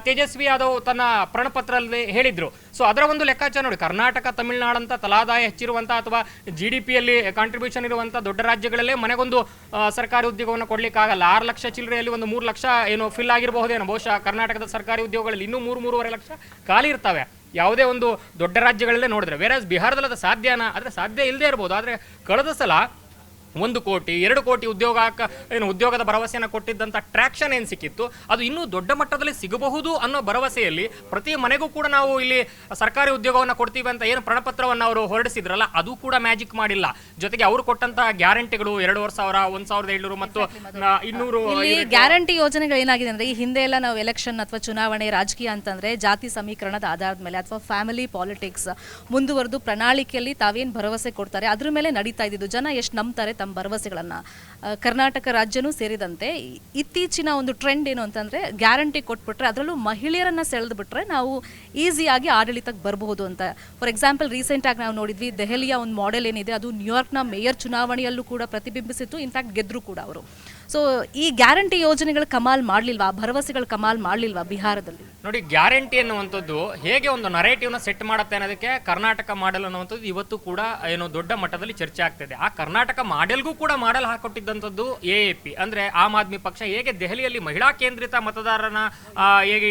ತೇಜಸ್ವಿ ಯಾದವ್ ತನ್ನ ಪ್ರಣಪತ್ರದಲ್ಲಿ ಹೇಳಿದರು. ಸೊ ಅದರ ಒಂದು ಲೆಕ್ಕಾಚಾರ ನೋಡಿ, ಕರ್ನಾಟಕ, ತಮಿಳುನಾಡು ಅಂತ ತಲಾದಾಯ ಹೆಚ್ಚಿರುವಂಥ ಅಥವಾ GDPಯಲ್ಲಿ ಕಾಂಟ್ರಿಬ್ಯೂಷನ್ ಇರುವಂಥ ದೊಡ್ಡ ರಾಜ್ಯಗಳಲ್ಲೇ ಮನೆಗೊಂದು ಸರ್ಕಾರಿ ಉದ್ಯೋಗವನ್ನು ಕೊಡಲಿಕ್ಕಾಗಲ್ಲ. 6 ಲಕ್ಷ ಚಿಲ್ಲರೆಯಲ್ಲಿ ಒಂದು 3 ಲಕ್ಷ ಏನು ಫಿಲ್ ಆಗಿರಬಹುದೇನೋ. ಬಹುಶಃ ಕರ್ನಾಟಕದ ಸರ್ಕಾರಿ ಉದ್ಯೋಗಗಳಲ್ಲಿ ಇನ್ನೂ 3-3.5 ಲಕ್ಷ ಖಾಲಿ ಇರ್ತವೆ ಯಾವುದೇ ಒಂದು ದೊಡ್ಡ ರಾಜ್ಯಗಳಲ್ಲೇ ನೋಡಿದ್ರೆ. ವೇರಾಸ್ ಬಿಹಾರದಲ್ಲಿ ಅದು ಸಾಧ್ಯನಾ? ಆದರೆ ಸಾಧ್ಯ ಇಲ್ಲದೆ ಇರ್ಬೋದು. ಆದರೆ ಕಳೆದ ಸಲ 1 ಕೋಟಿ 2 ಕೋಟಿ ಉದ್ಯೋಗದ ಭರವಸೆಯನ್ನು ಕೊಟ್ಟಿದ್ದಂಥ ಟ್ರ್ಯಾಕ್ಷನ್ ಏನು ಸಿಕ್ಕಿತ್ತು ಅದು ಇನ್ನೂ ದೊಡ್ಡ ಮಟ್ಟದಲ್ಲಿ ಸಿಗಬಹುದು ಅನ್ನೋ ಭರವಸೆಯಲ್ಲಿ ಪ್ರತಿ ಮನೆಗೂ ಕೂಡ ನಾವು ಇಲ್ಲಿ ಸರ್ಕಾರಿ ಉದ್ಯೋಗವನ್ನು ಕೊಡ್ತೀವಿ ಅಂತ ಏನು ಪ್ರಣಪತ್ರವನ್ನು ಅವರು ಹೊರಡಿಸಿದ್ರಲ್ಲ ಅದು ಕೂಡ ಮ್ಯಾಜಿಕ್ ಮಾಡಿಲ್ಲ. ಜೊತೆಗೆ ಅವರು ಕೊಟ್ಟಂತಹ ಗ್ಯಾರಂಟಿಗಳು 2,000 1,700 ಮತ್ತು 200 ಗ್ಯಾರಂಟಿ ಯೋಜನೆಗಳು ಏನಾಗಿದೆ ಅಂದ್ರೆ ಈ ಹಿಂದೆ ಎಲ್ಲ ನಾವು ಎಲೆಕ್ಷನ್ ಅಥವಾ ಚುನಾವಣೆ ರಾಜಕೀಯ ಅಂತಂದ್ರೆ ಜಾತಿ ಸಮೀಕರಣದ ಆಧಾರದ ಮೇಲೆ ಅಥವಾ ಫ್ಯಾಮಿಲಿ ಪಾಲಿಟಿಕ್ಸ್ ಮುಂದುವರೆದು ಪ್ರಣಾಳಿಕೆಯಲ್ಲಿ ತಾವೇನು ಭರವಸೆ ಕೊಡ್ತಾರೆ ಅದ್ರ ಮೇಲೆ ನಡೀತಾ ಇದ್ದಿದ್ದು. ಜನ ಎಷ್ಟು ನಂಬ್ತಾರೆ ತಮ್ಮ ಭರವಸೆಗಳನ್ನು. ಕರ್ನಾಟಕ ರಾಜ್ಯನೂ ಸೇರಿದಂತೆ ಇತ್ತೀಚಿನ ಒಂದು ಟ್ರೆಂಡ್ ಏನು ಅಂತಂದರೆ ಗ್ಯಾರಂಟಿ ಕೊಟ್ಬಿಟ್ರೆ ಅದರಲ್ಲೂ ಮಹಿಳೆಯರನ್ನು ಸೆಳೆದುಬಿಟ್ರೆ ನಾವು ಈಸಿಯಾಗಿ ಆಡಳಿತಕ್ಕೆ ಬರಬಹುದು ಅಂತ. ಫಾರ್ ಎಕ್ಸಾಂಪಲ್ ರೀಸೆಂಟಾಗಿ ನಾವು ನೋಡಿದ್ವಿ ದೆಹಲಿಯ ಒಂದು ಮಾಡೆಲ್ ಏನಿದೆ ಅದು ನ್ಯೂಯಾರ್ಕ್ನ ಮೇಯರ್ ಚುನಾವಣೆಯಲ್ಲೂ ಕೂಡ ಪ್ರತಿಬಿಂಬಿಸಿತ್ತು. ಇನ್ಫ್ಯಾಕ್ಟ್ ಗೆದ್ದರು ಕೂಡ ಅವರು. ಸೊ ಈ ಗ್ಯಾರಂಟಿ ಯೋಜನೆಗಳು ಕಮಾಲ್ ಮಾಡಲಿಲ್ವಾ, ಭರವಸೆಗಳು ಕಮಾಲ್ ಮಾಡಲಿಲ್ವಾ ಬಿಹಾರದಲ್ಲಿ? ನೋಡಿ, ಗ್ಯಾರಂಟಿ ಅನ್ನುವಂಥದ್ದು ಹೇಗೆ ಒಂದು ನರೇಟಿವ್ನ ಸೆಟ್ ಮಾಡುತ್ತೆ ಅನ್ನೋದಕ್ಕೆ ಕರ್ನಾಟಕ ಮಾಡೆಲ್ ಅನ್ನುವಂಥದ್ದು ಇವತ್ತು ಕೂಡ ಏನು ದೊಡ್ಡ ಮಟ್ಟದಲ್ಲಿ ಚರ್ಚೆ ಆಗ್ತಿದೆ. ಆ ಕರ್ನಾಟಕ ಮಾಡೆಲ್ಗೂ ಕೂಡ ಮಾಡೆಲ್ ಹಾಕೊಟ್ಟಿದ್ದಂಥದ್ದು AAP ಅಂದರೆ ಆಮ್ ಆದ್ಮಿ ಪಕ್ಷ. ಹೇಗೆ ದೆಹಲಿಯಲ್ಲಿ ಮಹಿಳಾ ಕೇಂದ್ರಿತ ಮತದಾರನ ಹೇಗೆ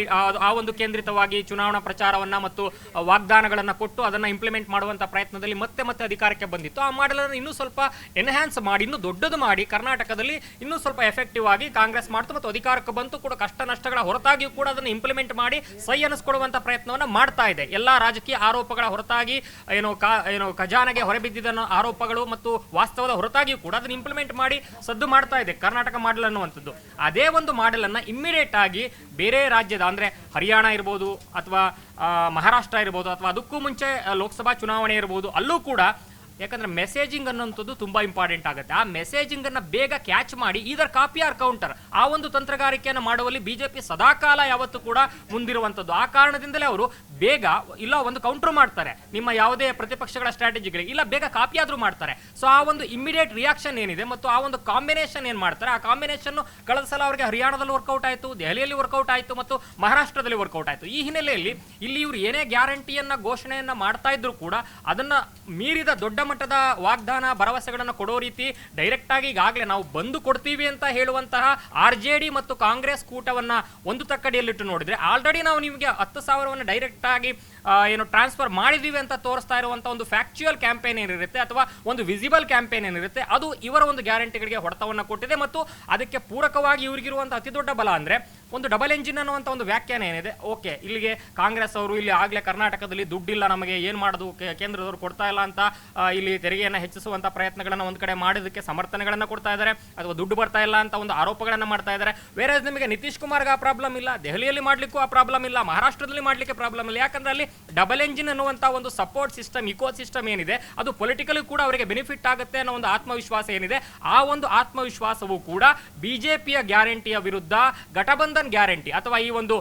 ಆ ಒಂದು ಕೇಂದ್ರಿತವಾಗಿ ಚುನಾವಣಾ ಪ್ರಚಾರವನ್ನು ಮತ್ತು ವಾಗ್ದಾನಗಳನ್ನು ಕೊಟ್ಟು ಅದನ್ನು ಇಂಪ್ಲಿಮೆಂಟ್ ಮಾಡುವಂಥ ಪ್ರಯತ್ನದಲ್ಲಿ ಮತ್ತೆ ಮತ್ತೆ ಅಧಿಕಾರಕ್ಕೆ ಬಂದಿತ್ತು. ಆ ಮಾಡೆಲನ್ನು ಇನ್ನೂ ಸ್ವಲ್ಪ ಎನ್ಹ್ಯಾನ್ಸ್ ಮಾಡಿ ಇನ್ನೂ ದೊಡ್ಡದು ಮಾಡಿ ಕರ್ನಾಟಕದಲ್ಲಿ ಇನ್ನೂ ಸ್ವಲ್ಪ ಎಫೆಕ್ಟಿವ್ ಆಗಿ ಕಾಂಗ್ರೆಸ್ ಮಾಡ್ತು ಮತ್ತು ಅಧಿಕಾರಕ್ಕೆ ಬಂತು ಕೂಡ ಕಷ್ಟ ನಷ್ಟಗಳ ಹೊರತಾಗಿಯೂ ಕೂಡ ಅದನ್ನು ಇಂಪ್ಲಿಮೆಂಟ್ ಮಾಡಿ ಸೈ ಅನ್ನಿಸ್ಕೊಡುವಂತ ಪ್ರಯತ್ನವನ್ನು ಮಾಡ್ತಾ ಇದೆ. ಎಲ್ಲಾ ರಾಜಕೀಯ ಆರೋಪಗಳ ಹೊರತಾಗಿ ಏನು ಖಜಾನೆಗೆ ಹೊರಬಿದ್ದಿದ್ದ ಆರೋಪಗಳು ಮತ್ತು ವಾಸ್ತವದ ಹೊರತಾಗಿಯೂ ಕೂಡ ಅದನ್ನು ಇಂಪ್ಲಿಮೆಂಟ್ ಮಾಡಿ ಸದ್ದು ಮಾಡ್ತಾ ಇದೆ ಕರ್ನಾಟಕ ಮಾಡೆಲ್ ಅನ್ನುವಂಥದ್ದು. ಅದೇ ಒಂದು ಮಾಡೆಲ್ ಅನ್ನ ಇಮ್ಮಿಡಿಯೇಟ್ ಆಗಿ ಬೇರೆ ರಾಜ್ಯದ ಅಂದ್ರೆ ಹರಿಯಾಣ ಇರ್ಬೋದು ಅಥವಾ ಮಹಾರಾಷ್ಟ್ರ ಇರ್ಬೋದು ಅಥವಾ ಅದಕ್ಕೂ ಮುಂಚೆ ಲೋಕಸಭಾ ಚುನಾವಣೆ ಇರ್ಬೋದು ಅಲ್ಲೂ ಕೂಡ ಯಾಕಂದ್ರೆ ಮೆಸೇಜಿಂಗ್ ಅನ್ನೋಂಥದ್ದು ತುಂಬಾ ಇಂಪಾರ್ಟೆಂಟ್ ಆಗುತ್ತೆ. ಆ ಮೆಸೇಜಿಂಗ್ ಅನ್ನ ಬೇಗ ಕ್ಯಾಚ್ ಮಾಡಿ ಇದರ ಕಾಪಿ ಆರ್ ಕೌಂಟರ್ ಆ ಒಂದು ತಂತ್ರಗಾರಿಕೆಯನ್ನು ಮಾಡುವಲ್ಲಿ ಬಿಜೆಪಿ ಸದಾಕಾಲ ಯಾವತ್ತೂ ಕೂಡ ಮುಂದಿರುವಂಥದ್ದು. ಆ ಕಾರಣದಿಂದಲೇ ಅವರು ಬೇಗ ಇಲ್ಲ ಒಂದು ಕೌಂಟರ್ ಮಾಡ್ತಾರೆ ನಿಮ್ಮ ಯಾವುದೇ ಪ್ರತಿಪಕ್ಷಗಳ ಸ್ಟ್ರಾಟಜಿಗಳಿಗೆ, ಇಲ್ಲ ಬೇಗ ಕಾಪಿ ಆದ್ರೂ ಮಾಡ್ತಾರೆ. ಸೊ ಆ ಒಂದು ಇಮಿಡಿಯೇಟ್ ರಿಯಾಕ್ಷನ್ ಏನಿದೆ ಮತ್ತು ಆ ಒಂದು ಕಾಂಬಿನೇಷನ್ ಏನ್ ಮಾಡ್ತಾರೆ, ಆ ಕಾಂಬಿನೇಷನ್ ಕಳೆದ ಸಲ ಅವರಿಗೆ ಹರಿಯಾಣದಲ್ಲಿ ವರ್ಕೌಟ್ ಆಯಿತು, ದೆಹಲಿಯಲ್ಲಿ ವರ್ಕೌಟ್ ಆಯಿತು ಮತ್ತು ಮಹಾರಾಷ್ಟ್ರದಲ್ಲಿ ವರ್ಕೌಟ್ ಆಯಿತು. ಈ ಹಿನ್ನೆಲೆಯಲ್ಲಿ ಇಲ್ಲಿ ಇವರು ಏನೇ ಗ್ಯಾರಂಟಿಯನ್ನ ಘೋಷಣೆಯನ್ನ ಮಾಡ್ತಾ ಇದ್ರು ಕೂಡ ಅದನ್ನ ಮೀರಿದ ದೊಡ್ಡ ಮಟ್ಟದ ವಾಗ್ದಾನ ಭರವಸೆಗಳನ್ನು ಕೊಡೋ ರೀತಿ ಡೈರೆಕ್ಟ್ ಆಗಿ ಈಗಾಗಲೇ ನಾವು ಬಂದು ಕೊಡ್ತೀವಿ ಅಂತ ಹೇಳುವಂತಹ RJD ಮತ್ತು ಕಾಂಗ್ರೆಸ್ ಕೂಟವನ್ನ ಒಂದು ತಕ್ಕಡಿಯಲ್ಲಿಟ್ಟು ನೋಡಿದ್ರೆ ಆಲ್ರೆಡಿ ನಾವು ನಿಮಗೆ 10,000 ಡೈರೆಕ್ಟ್ ಆಗಿ ಏನು ಟ್ರಾನ್ಸ್ಫರ್ ಮಾಡಿದೀವಿ ಅಂತ ತೋರಿಸ್ತಾ ಇರುವಂತ ಒಂದು ಫ್ಯಾಕ್ಚುಯಲ್ ಕ್ಯಾಂಪೇನ್ ಏನಿರುತ್ತೆ ಅಥವಾ ಒಂದು ವಿಸಿಬಲ್ ಕ್ಯಾಂಪೇನ್ ಏನಿರುತ್ತೆ ಅದು ಇವರ ಒಂದು ಗ್ಯಾರಂಟಿಗಳಿಗೆ ಹೊಡೆತವನ್ನು ಕೊಟ್ಟಿದೆ. ಮತ್ತು ಅದಕ್ಕೆ ಪೂರಕವಾಗಿ ಇವರಿಗಿರುವಂತಹ ಅತಿ ದೊಡ್ಡ ಬಲ ಅಂದ್ರೆ ಒಂದು ಡಬಲ್ ಎಂಜಿನ್ ಅನ್ನುವಂಥ ಒಂದು ವ್ಯಾಖ್ಯಾನ ಏನಿದೆ. ಓಕೆ, ಇಲ್ಲಿಗೆ ಕಾಂಗ್ರೆಸ್ ಅವರು ಇಲ್ಲಿ ಆಗ್ಲೇ ಕರ್ನಾಟಕದಲ್ಲಿ ದುಡ್ಡಿಲ್ಲ ನಮಗೆ ಏನು ಮಾಡೋದು, ಕೇಂದ್ರದವರು ಕೊಡ್ತಾ ಇಲ್ಲ ಅಂತ ಇಲ್ಲಿ ತೆರಿಗೆಯನ್ನು ಹೆಚ್ಚಿಸುವಂತ ಪ್ರಯತ್ನಗಳನ್ನು ಒಂದ್ ಕಡೆ ಮಾಡೋದಕ್ಕೆ ಸಮರ್ಥನೆಗಳನ್ನು ಕೊಡ್ತಾ ಇದ್ದಾರೆ ಅಥವಾ ದುಡ್ಡು ಬರ್ತಾ ಇಲ್ಲ ಅಂತ ಒಂದು ಆರೋಪಗಳನ್ನು ಮಾಡ್ತಾ ಇದ್ದಾರೆ. ಬೇರೆ ನಿಮಗೆ ನಿತೀಶ್ ಕುಮಾರ್ಗೆ ಆ ಪ್ರಾಬ್ಲಮ್ ಇಲ್ಲ, ದೆಹಲಿಯಲ್ಲಿ ಮಾಡ್ಲಿಕ್ಕೂ ಆ ಪ್ರಾಬ್ಲಮ್ ಇಲ್ಲ, ಮಹಾರಾಷ್ಟ್ರದಲ್ಲಿ ಮಾಡ್ಲಿಕ್ಕೆ ಪ್ರಾಬ್ಲಮ್ ಇಲ್ಲ. ಯಾಕಂದ್ರೆ ಅಲ್ಲಿ ಡಬಲ್ ಎಂಜಿನ್ ಅನ್ನುವಂಥ ಒಂದು ಸಪೋರ್ಟ್ ಸಿಸ್ಟಮ್, ಇಕೋ ಸಿಸ್ಟಮ್ ಏನಿದೆ ಅದು ಪೊಲಿಟಿಕಲಿ ಕೂಡ ಅವರಿಗೆ ಬೆನಿಫಿಟ್ ಆಗುತ್ತೆ ಅನ್ನೋ ಒಂದು ಆತ್ಮವಿಶ್ವಾಸ ಏನಿದೆ. ಆ ಒಂದು ಆತ್ಮವಿಶ್ವಾಸವು ಕೂಡ ಬಿಜೆಪಿಯ ಗ್ಯಾರಂಟಿಯ ವಿರುದ್ಧ ಘಟಬಂಧನ್ ಗ್ಯಾರಂಟಿ ಅಥವಾ ಈ ಒಂದು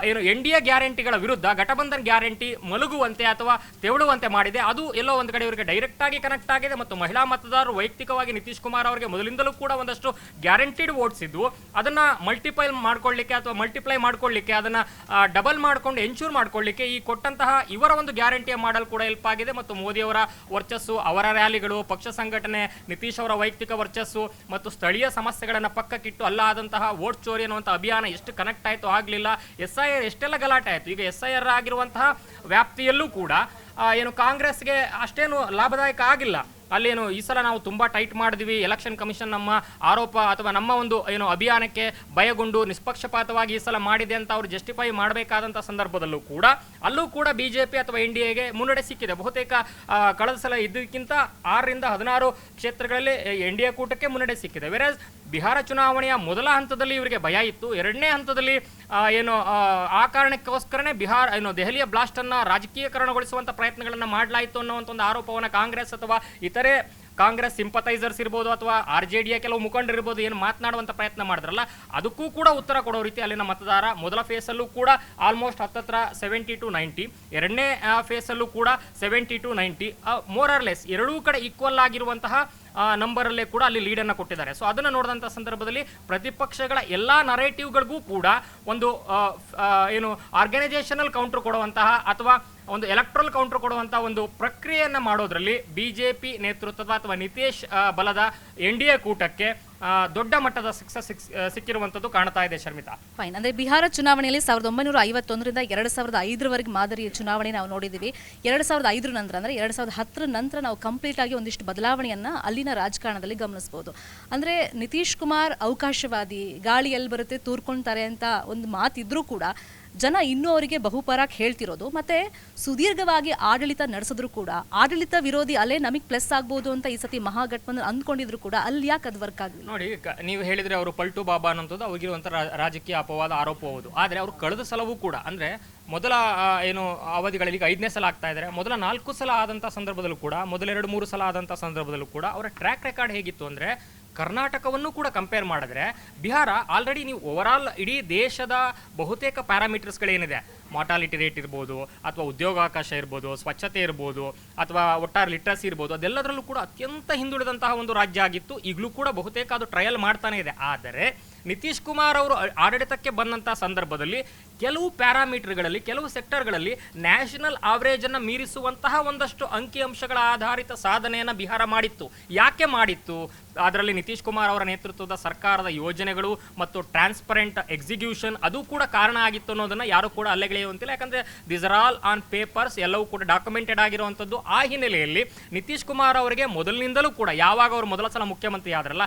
ಏನು NDA ಗ್ಯಾರಂಟಿಗಳ ವಿರುದ್ಧ ಘಟಬಂಧನ್ ಗ್ಯಾರಂಟಿ ಮಲಗುವಂತೆ ಅಥವಾ ತೆವಳುವಂತೆ ಮಾಡಿದೆ. ಅದು ಎಲ್ಲೋ ಒಂದು ಕಡೆ ಇವರಿಗೆ ಡೈರೆಕ್ಟ್ ಆಗಿ ಕನೆಕ್ಟ್ ಆಗಿದೆ. ಮತ್ತು ಮಹಿಳಾ ಮತದಾರರು ವೈಯಕ್ತಿಕವಾಗಿ ನಿತೀಶ್ ಕುಮಾರ್ ಅವರಿಗೆ ಮೊದಲಿಂದಲೂ ಕೂಡ ಒಂದಷ್ಟು ಗ್ಯಾರಂಟಿಡ್ ವೋಟ್ಸ್ ಇದ್ವು. ಅದನ್ನ ಮಲ್ಟಿಪ್ಲೈ ಮಾಡ್ಕೊಳ್ಳಿಕ್ಕೆ ಅದನ್ನ ಡಬಲ್ ಮಾಡ್ಕೊಂಡು ಎನ್ಶೂರ್ ಮಾಡ್ಕೊಳ್ಳಿಕ್ಕೆ ಈ ಕೊಟ್ಟಂತಹ ಇವರ ಒಂದು ಗ್ಯಾರಂಟಿಯ ಮಾಡಲ್ ಕೂಡ ಹೆಲ್ಪ್ ಆಗಿದೆ. ಮತ್ತು ಮೋದಿ ಅವರ ವರ್ಚಸ್ಸು, ಅವರ ರ್ಯಾಲಿಗಳು, ಪಕ್ಷ ಸಂಘಟನೆ, ನಿತೀಶ್ ಅವರ ವೈಯಕ್ತಿಕ ವರ್ಚಸ್ಸು ಮತ್ತು ಸ್ಥಳೀಯ ಸಮಸ್ಯೆಗಳನ್ನ ಪಕ್ಕಕ್ಕಿಟ್ಟು ಅಲ್ಲಾದಂತಹ ವೋಟ್ ಚೋರಿ ಅನ್ನುವಂಥ ಅಭಿಯಾನ ಎಷ್ಟು ಕನೆಕ್ಟ್ ಆಯಿತು ಆಗಲಿಲ್ಲ. SIR ಎಷ್ಟೆಲ್ಲ ಗಲಾಟೆ ಆಯಿತು. ಈಗ SIR ಆಗಿರುವಂತಹ ವ್ಯಾಪ್ತಿಯಲ್ಲೂ ಕೂಡ ಏನು ಕಾಂಗ್ರೆಸ್ಗೆ ಅಷ್ಟೇನು ಲಾಭದಾಯಕ ಆಗಿಲ್ಲ. ಅಲ್ಲೇನು ಈ ಸಲ ನಾವು ತುಂಬಾ ಟೈಟ್ ಮಾಡಿದ್ವಿ, ಎಲೆಕ್ಷನ್ ಕಮಿಷನ್ ನಮ್ಮ ಆರೋಪ ಅಥವಾ ನಮ್ಮ ಒಂದು ಏನು ಅಭಿಯಾನಕ್ಕೆ ಭಯಗೊಂಡು ನಿಷ್ಪಕ್ಷಪಾತವಾಗಿ ಈ ಸಲ ಮಾಡಿದೆ ಅಂತ ಅವರು ಜಸ್ಟಿಫೈ ಮಾಡಬೇಕಾದಂಥ ಸಂದರ್ಭದಲ್ಲೂ ಕೂಡ ಅಲ್ಲೂ ಕೂಡ ಬಿಜೆಪಿ ಅಥವಾ NDAಗೆ ಮುನ್ನಡೆ ಸಿಕ್ಕಿದೆ. ಬಹುತೇಕ ಕಳೆದ ಸಲ ಇದಕ್ಕಿಂತ 6 ರಿಂದ 16 ಕ್ಷೇತ್ರಗಳಲ್ಲಿ NDA ಕೂಟಕ್ಕೆ ಮುನ್ನಡೆ ಸಿಕ್ಕಿದೆ. ವೇರೆ ಬಿಹಾರ ಚುನಾವಣೆಯ ಮೊದಲ ಹಂತದಲ್ಲಿ ಇವರಿಗೆ ಭಯ ಇತ್ತು. ಎರಡನೇ ಹಂತದಲ್ಲಿ ಏನು ಆ ಕಾರಣಕ್ಕೋಸ್ಕರನೇ ದೆಹಲಿಯ ಬ್ಲಾಸ್ಟ್ ಅನ್ನ ರಾಜಕೀಯಕರಣಗೊಳಿಸುವಂತ ಪ್ರಯತ್ನಗಳನ್ನ ಮಾಡಲಾಯಿತು ಅನ್ನುವಂಥ ಒಂದು ಆರೋಪವನ್ನು ಕಾಂಗ್ರೆಸ್ ಅಥವಾ ಇತರೆ ಕಾಂಗ್ರೆಸ್ ಸಿಂಪತೈಸರ್ಸ್ ಇರ್ಬೋದು ಅಥವಾ RJDಯ ಕೆಲವು ಮುಖಂಡರಿರ್ಬೋದು ಏನು ಮಾತನಾಡುವಂಥ ಪ್ರಯತ್ನ ಮಾಡಿದ್ರಲ್ಲ ಅದಕ್ಕೂ ಕೂಡ ಉತ್ತರ ಕೊಡೋ ರೀತಿ ಅಲ್ಲಿನ ಮತದಾರ ಮೊದಲ ಫೇಸಲ್ಲೂ ಕೂಡ ಆಲ್ಮೋಸ್ಟ್ 70 to 90, ಎರಡನೇ ಫೇಸಲ್ಲೂ ಕೂಡ 70 to 90 ಮೋರ್ ಆರ್ ಲೆಸ್ ಎರಡೂ ಕಡೆ ಈಕ್ವಲ್ ಆಗಿರುವಂತಹ ನಂಬರಲ್ಲೇ ಕೂಡ ಅಲ್ಲಿ ಲೀಡನ್ನು ಕೊಟ್ಟಿದ್ದಾರೆ. ಸೊ ಅದನ್ನು ನೋಡಿದಂಥ ಸಂದರ್ಭದಲ್ಲಿ ಪ್ರತಿಪಕ್ಷಗಳ ಎಲ್ಲ ನರೇಟಿವ್ಗಳಿಗೂ ಕೂಡ ಒಂದು ಏನು ಆರ್ಗನೈಸೇಷನಲ್ ಕೌಂಟರ್ ಕೊಡುವಂತಹ ಅಥವಾ ಒಂದು ಎಲೆಕ್ಟ್ರಲ್ ಕೌಂಟರ್ ಕೊಡುವಂತಹ ಒಂದು ಪ್ರಕ್ರಿಯೆಯನ್ನು ಮಾಡೋದ್ರಲ್ಲಿ ಬಿಜೆಪಿ ನೇತೃತ್ವದ ಅಥವಾ ನಿತೀಶ್ ಬಲದ NDA ಕೂಟಕ್ಕೆ ದೊಡ್ಡ ಮಟ್ಟದ ಸಕ್ಸಸ್ ಸಿಕ್ಕಿರುವಂಥದ್ದು ಕಾಣ್ತಾ ಇದೆ ಶರ್ಮಿತಾ. ಫೈನ್. ಅಂದರೆ ಬಿಹಾರ ಚುನಾವಣೆಯಲ್ಲಿ 1951ರಿಂದ 2005ರವರೆಗೆ ಮಾದರಿಯ ಚುನಾವಣೆ ನಾವು ನೋಡಿದ್ದೀವಿ. 2005 ನಂತರ ಅಂದರೆ 2010 ನಂತರ ನಾವು ಕಂಪ್ಲೀಟ್ ಆಗಿ ಒಂದಿಷ್ಟು ಬದಲಾವಣೆಯನ್ನು ಅಲ್ಲಿನ ರಾಜಕಾರಣದಲ್ಲಿ ಗಮನಿಸ್ಬೋದು. ಅಂದರೆ ನಿತೀಶ್ ಕುಮಾರ್ ಅವಕಾಶವಾದಿ, ಗಾಳಿ ಎಲ್ಲಿ ಬರುತ್ತೆ ತೂರ್ಕೊಳ್ತಾರೆ ಅಂತ ಒಂದು ಮಾತಿದ್ರೂ ಕೂಡ ಜನ ಇನ್ನೂ ಅವರಿಗೆ ಬಹುಪರಾಕ್ ಹೇಳ್ತಿರೋದು, ಮತ್ತೆ ಸುದೀರ್ಘವಾಗಿ ಆಡಳಿತ ನಡೆಸಿದ್ರು ಕೂಡ ಆಡಳಿತ ವಿರೋಧಿ ಅಲೆ ನಮಗೆ ಪ್ಲಸ್ ಆಗ್ಬೋದು ಅಂತ ಈ ಸತಿ ಮಹಾಗಠಬಂಧನ್ ಅಂದ್ಕೊಂಡಿದ್ರು ಕೂಡ ಅಲ್ಲಿ ಯಾಕೆ ಅದು ವರ್ಕ್ ಆಗಲಿಲ್ಲ? ನೋಡಿ, ನೀವು ಹೇಳಿದ್ರೆ ಅವರು ಪಲ್ಟು ಬಾಬಾ ಅನ್ನೋದು ಅವ್ರಿಗಿರುವಂಥ ರಾಜಕೀಯ ಅಪವಾದ ಆರೋಪ ಹೌದು. ಆದರೆ ಅವರು ಕಳೆದ ಸಲವೂ ಕೂಡ ಅಂದರೆ ಮೊದಲ ಏನು ಅವಧಿಗಳಲ್ಲಿ ಈಗ 5ನೇ ಸಲ ಆಗ್ತಾ ಇದ್ದಾರೆ, ಮೊದಲ 4 ಸಲ ಆದಂಥ ಸಂದರ್ಭದಲ್ಲೂ ಕೂಡ, ಮೊದಲ 2-3 ಸಲ ಆದಂಥ ಸಂದರ್ಭದಲ್ಲೂ ಕೂಡ ಅವರ ಟ್ರ್ಯಾಕ್ ರೆಕಾರ್ಡ್ ಹೇಗಿತ್ತು ಅಂದರೆ ಕರ್ನಾಟಕವನ್ನು ಕೂಡ ಕಂಪೇರ್ ಮಾಡಿದ್ರೆ ಬಿಹಾರ ಆಲ್ರೆಡಿ ನೀವು ಓವರಾಲ್ ಇಡೀ ದೇಶದ ಬಹುತೇಕ ಪ್ಯಾರಾಮೀಟರ್ಸ್ಗಳೇನಿದೆ, ಮಾರ್ಟಾಲಿಟಿ ರೇಟ್ ಇರ್ಬೋದು ಅಥವಾ ಉದ್ಯೋಗಾವಕಾಶ ಇರ್ಬೋದು, ಸ್ವಚ್ಛತೆ ಇರ್ಬೋದು ಅಥವಾ ಒಟ್ಟಾರೆ ಲಿಟ್ರಸಿ ಇರ್ಬೋದು, ಅದೆಲ್ಲದರಲ್ಲೂ ಕೂಡ ಅತ್ಯಂತ ಹಿಂದುಳಿದಂತಹ ಒಂದು ರಾಜ್ಯ ಆಗಿತ್ತು. ಈಗಲೂ ಕೂಡ ಬಹುತೇಕ ಅದು ಟ್ರಯಲ್ ಮಾಡ್ತಾನೆ ಇದೆ. ಆದರೆ ನಿತೀಶ್ ಕುಮಾರ್ ಅವರು ಆಡಳಿತಕ್ಕೆ ಬಂದಂಥ ಸಂದರ್ಭದಲ್ಲಿ ಕೆಲವು ಪ್ಯಾರಾಮೀಟರ್ಗಳಲ್ಲಿ, ಕೆಲವು ಸೆಕ್ಟರ್ಗಳಲ್ಲಿ ನ್ಯಾಷನಲ್ ಆವರೇಜನ್ನು ಮೀರಿಸುವಂತಹ ಒಂದಷ್ಟು ಅಂಕಿಅಂಶಗಳ ಆಧಾರಿತ ಸಾಧನೆಯನ್ನು ಬಿಹಾರ ಮಾಡಿತ್ತು. ಯಾಕೆ ಮಾಡಿತ್ತು? ಅದರಲ್ಲಿ ನಿತೀಶ್ ಕುಮಾರ್ ಅವರ ನೇತೃತ್ವದ ಸರ್ಕಾರದ ಯೋಜನೆಗಳು ಮತ್ತು ಟ್ರಾನ್ಸ್ಪರೆಂಟ್ ಎಕ್ಸಿಕ್ಯೂಷನ್ ಅದು ಕೂಡ ಕಾರಣ ಆಗಿತ್ತು ಅನ್ನೋದನ್ನು ಯಾರು ಕೂಡ ಅಲ್ಲೆಗೆಳೆಯುವಂತಿಲ್ಲ. ಯಾಕಂದರೆ this are all on papers, ಎಲ್ಲವೂ ಕೂಡ ಡಾಕ್ಯುಮೆಂಟೆಡ್ ಆಗಿರುವಂಥದ್ದು. ಆ ಹಿನ್ನೆಲೆಯಲ್ಲಿ ನಿತೀಶ್ ಕುಮಾರ್ ಅವರಿಗೆ ಮೊದಲಿನಿಂದಲೂ ಕೂಡ ಯಾವಾಗ ಅವರು ಮೊದಲ ಸಲ ಮುಖ್ಯಮಂತ್ರಿ ಆದ್ರಲ್ಲ,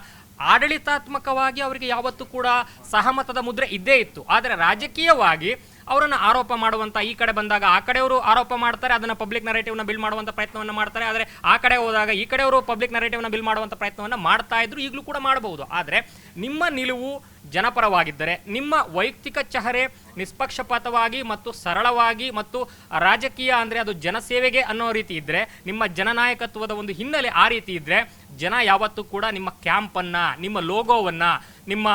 ಆಡಳಿತಾತ್ಮಕವಾಗಿ ಅವರಿಗೆ ಯಾವತ್ತೂ ಕೂಡ ಸಹಮತದ ಮುದ್ರೆ ಇದ್ದೇ ಇತ್ತು. ಆದರೆ ರಾಜಕೀಯವಾಗಿ ಅವರನ್ನು ಆರೋಪ ಮಾಡುವಂಥ, ಈ ಕಡೆ ಬಂದಾಗ ಆ ಕಡೆಯವರು ಆರೋಪ ಮಾಡ್ತಾರೆ, ಅದನ್ನು ಪಬ್ಲಿಕ್ ನರೇಟಿವ್ನ ಬಿಲ್ಡ್ ಮಾಡುವಂಥ ಪ್ರಯತ್ನವನ್ನು ಮಾಡ್ತಾರೆ. ಆದರೆ ಆ ಕಡೆ ಹೋದಾಗ ಈ ಕಡೆಯವರು ಪಬ್ಲಿಕ್ ನರೇಟಿವ್ನ ಬಿಲ್ಡ್ ಮಾಡುವಂಥ ಪ್ರಯತ್ನವನ್ನು ಮಾಡ್ತಾ ಇದ್ರು, ಈಗಲೂ ಕೂಡ ಮಾಡಬಹುದು. ಆದರೆ ನಿಮ್ಮ ನಿಲುವು ಜನಪರವಾಗಿದ್ದರೆ, ನಿಮ್ಮ ವೈಯಕ್ತಿಕ ಚಹರೆ ನಿಷ್ಪಕ್ಷಪಾತವಾಗಿ ಮತ್ತು ಸರಳವಾಗಿ ಮತ್ತು ರಾಜಕೀಯ ಅಂದರೆ ಅದು ಜನಸೇವೆಗೆ ಅನ್ನೋ ರೀತಿ ಇದ್ದರೆ, ನಿಮ್ಮ ಜನನಾಯಕತ್ವದ ಒಂದು ಹಿನ್ನೆಲೆ ಆ ರೀತಿ ಇದ್ದರೆ, ಜನ ಯಾವತ್ತೂ ಕೂಡ ನಿಮ್ಮ ಕ್ಯಾಂಪನ್ನು, ನಿಮ್ಮ ಲೋಗೋವನ್ನು, ನಿಮ್ಮ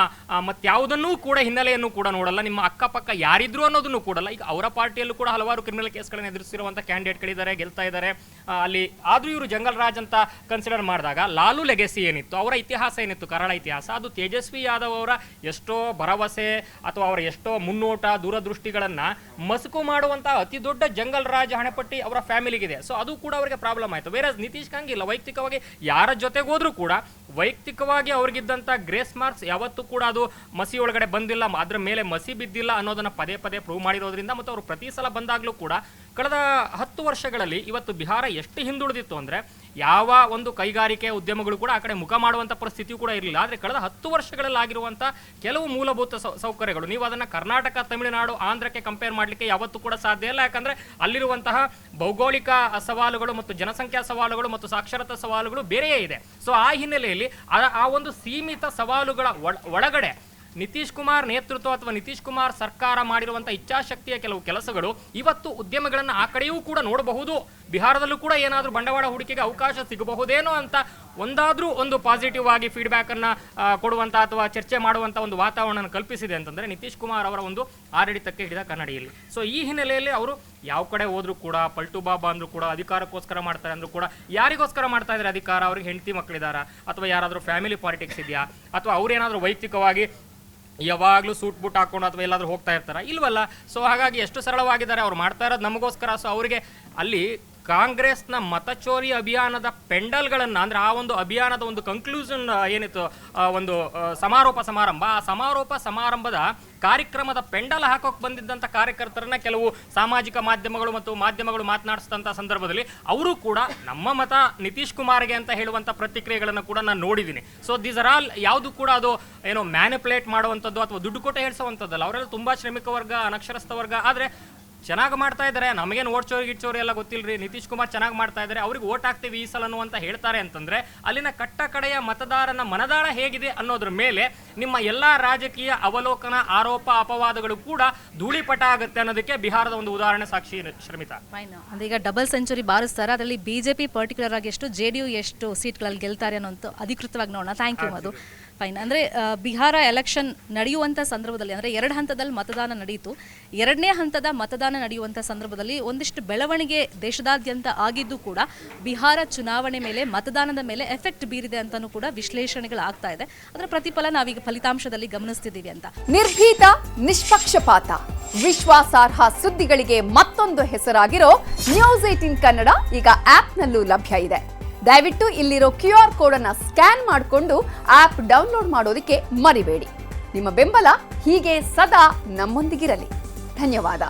ಮತ್ತಾವುದನ್ನೂ ಕೂಡ ಹಿನ್ನೆಲೆಯನ್ನು ಕೂಡ ನೋಡಲ್ಲ, ನಿಮ್ಮ ಅಕ್ಕಪಕ್ಕ ಯಾರಿದ್ರು ಅನ್ನೋದನ್ನು ಕೂಡಲ್ಲ. ಈಗ ಅವರ ಪಾರ್ಟಿಯಲ್ಲೂ ಕೂಡ ಹಲವಾರು ಕ್ರಿಮಿನಲ್ ಕೇಸ್ಗಳನ್ನು ಎದುರಿಸಿರುವಂಥ ಕ್ಯಾಂಡಿಡೇಟ್ಗಳಿದ್ದಾರೆ, ಗೆಲ್ತಾ ಇದ್ದಾರೆ ಅಲ್ಲಿ. ಆದರೂ ಇವರು ಜಂಗಲ್ ರಾಜ್ ಅಂತ ಕನ್ಸಿಡರ್ ಮಾಡಿದಾಗ ಲಾಲು ಲೆಗೆಸಿ ಏನಿತ್ತು, ಅವರ ಇತಿಹಾಸ ಏನಿತ್ತು, ಕರಾಳ ಇತಿಹಾಸ, ಅದು ತೇಜಸ್ವಿ ಯಾದವ್ ಅವರ ಎಷ್ಟೋ ಭರವಸೆ ಅಥವಾ ಅವರ ಎಷ್ಟೋ ಮುನ್ನೋಟ, ದೂರದೃಷ್ಟಿಗಳನ್ನು ಮಸುಕು ಮಾಡುವಂಥ ಅತಿ ದೊಡ್ಡ ಜಂಗಲ್ ರಾಜ್ ಹಣೆಪಟ್ಟಿ ಅವರ ಫ್ಯಾಮಿಲಿಗಿದೆ. ಸೊ ಅದು ಕೂಡ ಅವರಿಗೆ ಪ್ರಾಬ್ಲಮ್ ಆಯಿತು. ಬೇರೆ ನಿತೀಶ್ ಹಂಗಿಲ್ಲ, ವೈಯಕ್ತಿಕವಾಗಿ ಯಾರ ಜೊತೆಗೋದ್ರೂ ಕೂಡ ವೈಯಕ್ತಿಕವಾಗಿ ಅವ್ರಿಗಿದ್ದಂಥ ಗ್ರೇಸ್ ಮಾರ್ಕ್ಸ್ ಯಾವತ್ತೂ ಕೂಡ ಅದು ಮಸಿ ಒಳಗಡೆ ಬಂದಿಲ್ಲ, ಅದರ ಮೇಲೆ ಮಸಿ ಬಿದ್ದಿಲ್ಲ ಅನ್ನೋದನ್ನು ಪದೇ ಪದೇ ಪ್ರೂವ್ ಮಾಡಿರೋದ್ರಿಂದ, ಮತ್ತು ಅವರು ಪ್ರತಿ ಸಲ ಬಂದಾಗಲೂ ಕೂಡ ಕಳೆದ 10 ವರ್ಷಗಳಲ್ಲಿ ಇವತ್ತು ಬಿಹಾರ ಎಷ್ಟು ಹಿಂದುಳಿದಿತ್ತು ಅಂದರೆ ಯಾವ ಒಂದು ಕೈಗಾರಿಕೆ ಉದ್ಯಮಗಳು ಕೂಡ ಆ ಕಡೆ ಮುಖ ಮಾಡುವಂಥ ಪರಿಸ್ಥಿತಿಯೂ ಕೂಡ ಇರಲಿಲ್ಲ. ಆದರೆ ಕಳೆದ 10 ವರ್ಷಗಳಲ್ಲಿ ಆಗಿರುವಂಥ ಕೆಲವು ಮೂಲಭೂತ ಸೌಕರ್ಯಗಳು ನೀವು ಅದನ್ನು ಕರ್ನಾಟಕ, ತಮಿಳುನಾಡು, ಆಂಧ್ರಕ್ಕೆ ಕಂಪೇರ್ ಮಾಡಲಿಕ್ಕೆ ಯಾವತ್ತೂ ಕೂಡ ಸಾಧ್ಯ ಇಲ್ಲ. ಯಾಕಂದರೆ ಅಲ್ಲಿರುವಂತಹ ಭೌಗೋಳಿಕ ಸವಾಲುಗಳು ಮತ್ತು ಜನಸಂಖ್ಯಾ ಸವಾಲುಗಳು ಮತ್ತು ಸಾಕ್ಷರತಾ ಸವಾಲುಗಳು ಬೇರೆಯೇ ಇದೆ. ಸೊ ಆ ಹಿನ್ನೆಲೆಯಲ್ಲಿ ಆ ಒಂದು ಸೀಮಿತ ಸವಾಲುಗಳ ಒಳಗಡೆ ನಿತೀಶ್ ಕುಮಾರ್ ನೇತೃತ್ವ ಅಥವಾ ನಿತೀಶ್ ಕುಮಾರ್ ಸರ್ಕಾರ ಮಾಡಿರುವಂಥ ಇಚ್ಛಾಶಕ್ತಿಯ ಕೆಲವು ಕೆಲಸಗಳು ಇವತ್ತು ಉದ್ಯಮಗಳನ್ನು ಆ ಕಡೆಯೂ ಕೂಡ ನೋಡಬಹುದು. ಬಿಹಾರದಲ್ಲೂ ಕೂಡ ಏನಾದರೂ ಬಂಡವಾಳ ಹೂಡಿಕೆಗೆ ಅವಕಾಶ ಸಿಗಬಹುದೇನೋ ಅಂತ ಒಂದಾದರೂ ಒಂದು ಪಾಸಿಟಿವ್ ಆಗಿ ಫೀಡ್ಬ್ಯಾಕನ್ನು ಕೊಡುವಂಥ ಅಥವಾ ಚರ್ಚೆ ಮಾಡುವಂಥ ಒಂದು ವಾತಾವರಣ ಕಲ್ಪಿಸಿದೆ ಅಂತಂದರೆ ನಿತೀಶ್ ಕುಮಾರ್ ಅವರ ಒಂದು ಆಡಳಿತಕ್ಕೆ ಹಿಡಿದ ಕನ್ನಡಿಯಲ್ಲಿ. ಸೊ ಈ ಹಿನ್ನೆಲೆಯಲ್ಲಿ ಅವರು ಯಾವ ಕಡೆ ಹೋದ್ರೂ ಕೂಡ, ಪಲ್ಟು ಬಾಬಾ ಅಂದರೂ ಕೂಡ, ಅಧಿಕಾರಕ್ಕೋಸ್ಕರ ಮಾಡ್ತಾರೆ ಅಂದರೂ ಕೂಡ, ಯಾರಿಗೋಸ್ಕರ ಮಾಡ್ತಾ ಇದ್ದಾರೆ ಅಧಿಕಾರ? ಅವ್ರಿಗೆ ಹೆಂಡತಿ ಮಕ್ಕಳಿದಾರ ಅಥವಾ ಯಾರಾದರೂ ಫ್ಯಾಮಿಲಿ ಪಾಲಿಟಿಕ್ಸ್ ಇದೆಯಾ ಅಥವಾ ಅವ್ರೇನಾದರೂ ವೈಯಕ್ತಿಕವಾಗಿ ಯಾವಾಗಲೂ ಸೂಟ್ ಬೂಟ್ ಹಾಕೊಂಡು ಅಥವಾ ಎಲ್ಲಾದರೂ ಹೋಗ್ತಾ ಇರ್ತಾರ? ಇಲ್ವಲ್ಲ. ಸೊ ಹಾಗಾಗಿ ಎಷ್ಟು ಸರಳವಾಗಿದ್ದಾರೆ, ಅವ್ರು ಮಾಡ್ತಾ ಇರೋದು ನಮಗೋಸ್ಕರ. ಸೊ ಅವರಿಗೆ ಅಲ್ಲಿ ಕಾಂಗ್ರೆಸ್ನ ಮತಚೋರಿ ಅಭಿಯಾನದ ಪೆಂಡಲ್ಗಳನ್ನು ಅಂದರೆ ಆ ಒಂದು ಅಭಿಯಾನದ ಒಂದು ಕನ್ಕ್ಲೂಷನ್ ಏನಿತ್ತು, ಒಂದು ಸಮಾರೋಪ ಸಮಾರಂಭ, ಆ ಸಮಾರೋಪ ಸಮಾರಂಭದ ಕಾರ್ಯಕ್ರಮದ ಪೆಂಡಲ್ ಹಾಕೋಕೆ ಬಂದಿದ್ದಂಥ ಕಾರ್ಯಕರ್ತರನ್ನ ಕೆಲವು ಸಾಮಾಜಿಕ ಮಾಧ್ಯಮಗಳು ಮತ್ತು ಮಾಧ್ಯಮಗಳು ಮಾತನಾಡಿಸಿದಂಥ ಸಂದರ್ಭದಲ್ಲಿ ಅವರು ಕೂಡ ನಮ್ಮ ಮತ ನಿತೀಶ್ ಕುಮಾರ್ಗೆ ಅಂತ ಹೇಳುವಂಥ ಪ್ರತಿಕ್ರಿಯೆಗಳನ್ನು ಕೂಡ ನಾನು ನೋಡಿದ್ದೀನಿ. ಸೊ ದೀಸ್ ಆರ್ ಆಲ್ ಯಾವುದು ಕೂಡ ಅದು ಏನೋ ಮ್ಯಾನಿಪುಲೇಟ್ ಮಾಡುವಂಥದ್ದು ಅಥವಾ ದುಡ್ಡು ಕೊಟ್ಟೆ ಹೇಳಿಸುವಂಥದ್ದಲ್ಲ. ಅವರೆಲ್ಲ ತುಂಬ ಶ್ರಮಿಕ ವರ್ಗ, ಅನಕ್ಷರಸ್ಥ ವರ್ಗ. ಆದರೆ ಚೆನ್ನಾಗಿ ಮಾಡ್ತಾ ಇದ್ದಾರೆ. ನಮಗೇನು ಓಟ್ ಚೋರಿ ಗಿಟ್ ಎಲ್ಲ ಗೊತ್ತಿಲ್ಲರಿ, ನಿತೀಶ್ ಕುಮಾರ್ ಚೆನ್ನಾಗಿ ಮಾಡ್ತಾ ಇದ್ದಾರೆ, ಅವ್ರಿಗೆ ಓಟ್ ಹಾಕ್ತೀವಿ ಈ ಸಲನು ಅಂತ ಹೇಳ್ತಾರೆ ಅಂತಂದ್ರೆ ಅಲ್ಲಿನ ಕಟ್ಟ ಕಡೆಯ ಮತದಾರನ ಮನದಾಳ ಹೇಗಿದೆ ಅನ್ನೋದ್ರ ಮೇಲೆ ನಿಮ್ಮ ಎಲ್ಲಾ ರಾಜಕೀಯ ಅವಲೋಕನ, ಆರೋಪ, ಅಪವಾದಗಳು ಕೂಡ ಧೂಳಿಪಟ ಆಗುತ್ತೆ ಅನ್ನೋದಕ್ಕೆ ಬಿಹಾರದ ಒಂದು ಉದಾಹರಣೆ ಸಾಕ್ಷಿ ಶ್ರಮಿತಾ. ಅಂದ್ರೆ ಈಗ ಡಬಲ್ ಸೆಂಚುರಿ ಬಾರಿಸ್ತಾರೆ, ಅದರಲ್ಲಿ ಬಿಜೆಪಿ ಪರ್ಟಿಕ್ಯುಲರ್ ಆಗಿ ಎಷ್ಟು, JDU ಎಷ್ಟು ಸೀಟ್ಗಳಲ್ಲಿ ಗೆಲ್ತಾರೆ ಅನ್ನೋ ಅಧಿಕೃತವಾಗಿ ನೋಡೋಣ. Thank you Madhu. ಫೈನ್. ಅಂದರೆ ಬಿಹಾರ ಎಲೆಕ್ಷನ್ ನಡೆಯುವಂಥ ಸಂದರ್ಭದಲ್ಲಿ, ಅಂದರೆ 2 ಹಂತದಲ್ಲಿ ಮತದಾನ ನಡೆಯಿತು. 2ನೇ ಹಂತದ ಮತದಾನ ನಡೆಯುವಂಥ ಸಂದರ್ಭದಲ್ಲಿ ಒಂದಿಷ್ಟು ಬೆಳವಣಿಗೆ ದೇಶದಾದ್ಯಂತ ಆಗಿದ್ದು ಕೂಡ ಬಿಹಾರ ಚುನಾವಣೆ ಮೇಲೆ, ಮತದಾನದ ಮೇಲೆ ಎಫೆಕ್ಟ್ ಬೀರಿದೆ ಅಂತಲೂ ಕೂಡ ವಿಶ್ಲೇಷಣೆಗಳಾಗ್ತಾ ಇದೆ. ಅದರ ಪ್ರತಿಫಲ ನಾವೀಗ ಫಲಿತಾಂಶದಲ್ಲಿ ಗಮನಿಸ್ತಿದ್ದೀವಿ ಅಂತ. ನಿರ್ಭೀತ, ನಿಷ್ಪಕ್ಷಪಾತ, ವಿಶ್ವಾಸಾರ್ಹ ಸುದ್ದಿಗಳಿಗೆ ಮತ್ತೊಂದು ಹೆಸರಾಗಿರೋ ನ್ಯೂಸ್ 18 ಕನ್ನಡ ಈಗ ಆಪ್ನಲ್ಲೂ ಲಭ್ಯ ಇದೆ. ದಯವಿಟ್ಟು ಇಲ್ಲಿರೋ QR ಕೋಡ್ ಅನ್ನ ಸ್ಕ್ಯಾನ್ ಮಾಡಿಕೊಂಡು ಆಪ್ ಡೌನ್ಲೋಡ್ ಮಾಡೋದಕ್ಕೆ ಮರಿಬೇಡಿ. ನಿಮ್ಮ ಬೆಂಬಲ ಹೀಗೆ ಸದಾ ನಮ್ಮೊಂದಿಗಿರಲಿ. ಧನ್ಯವಾದ.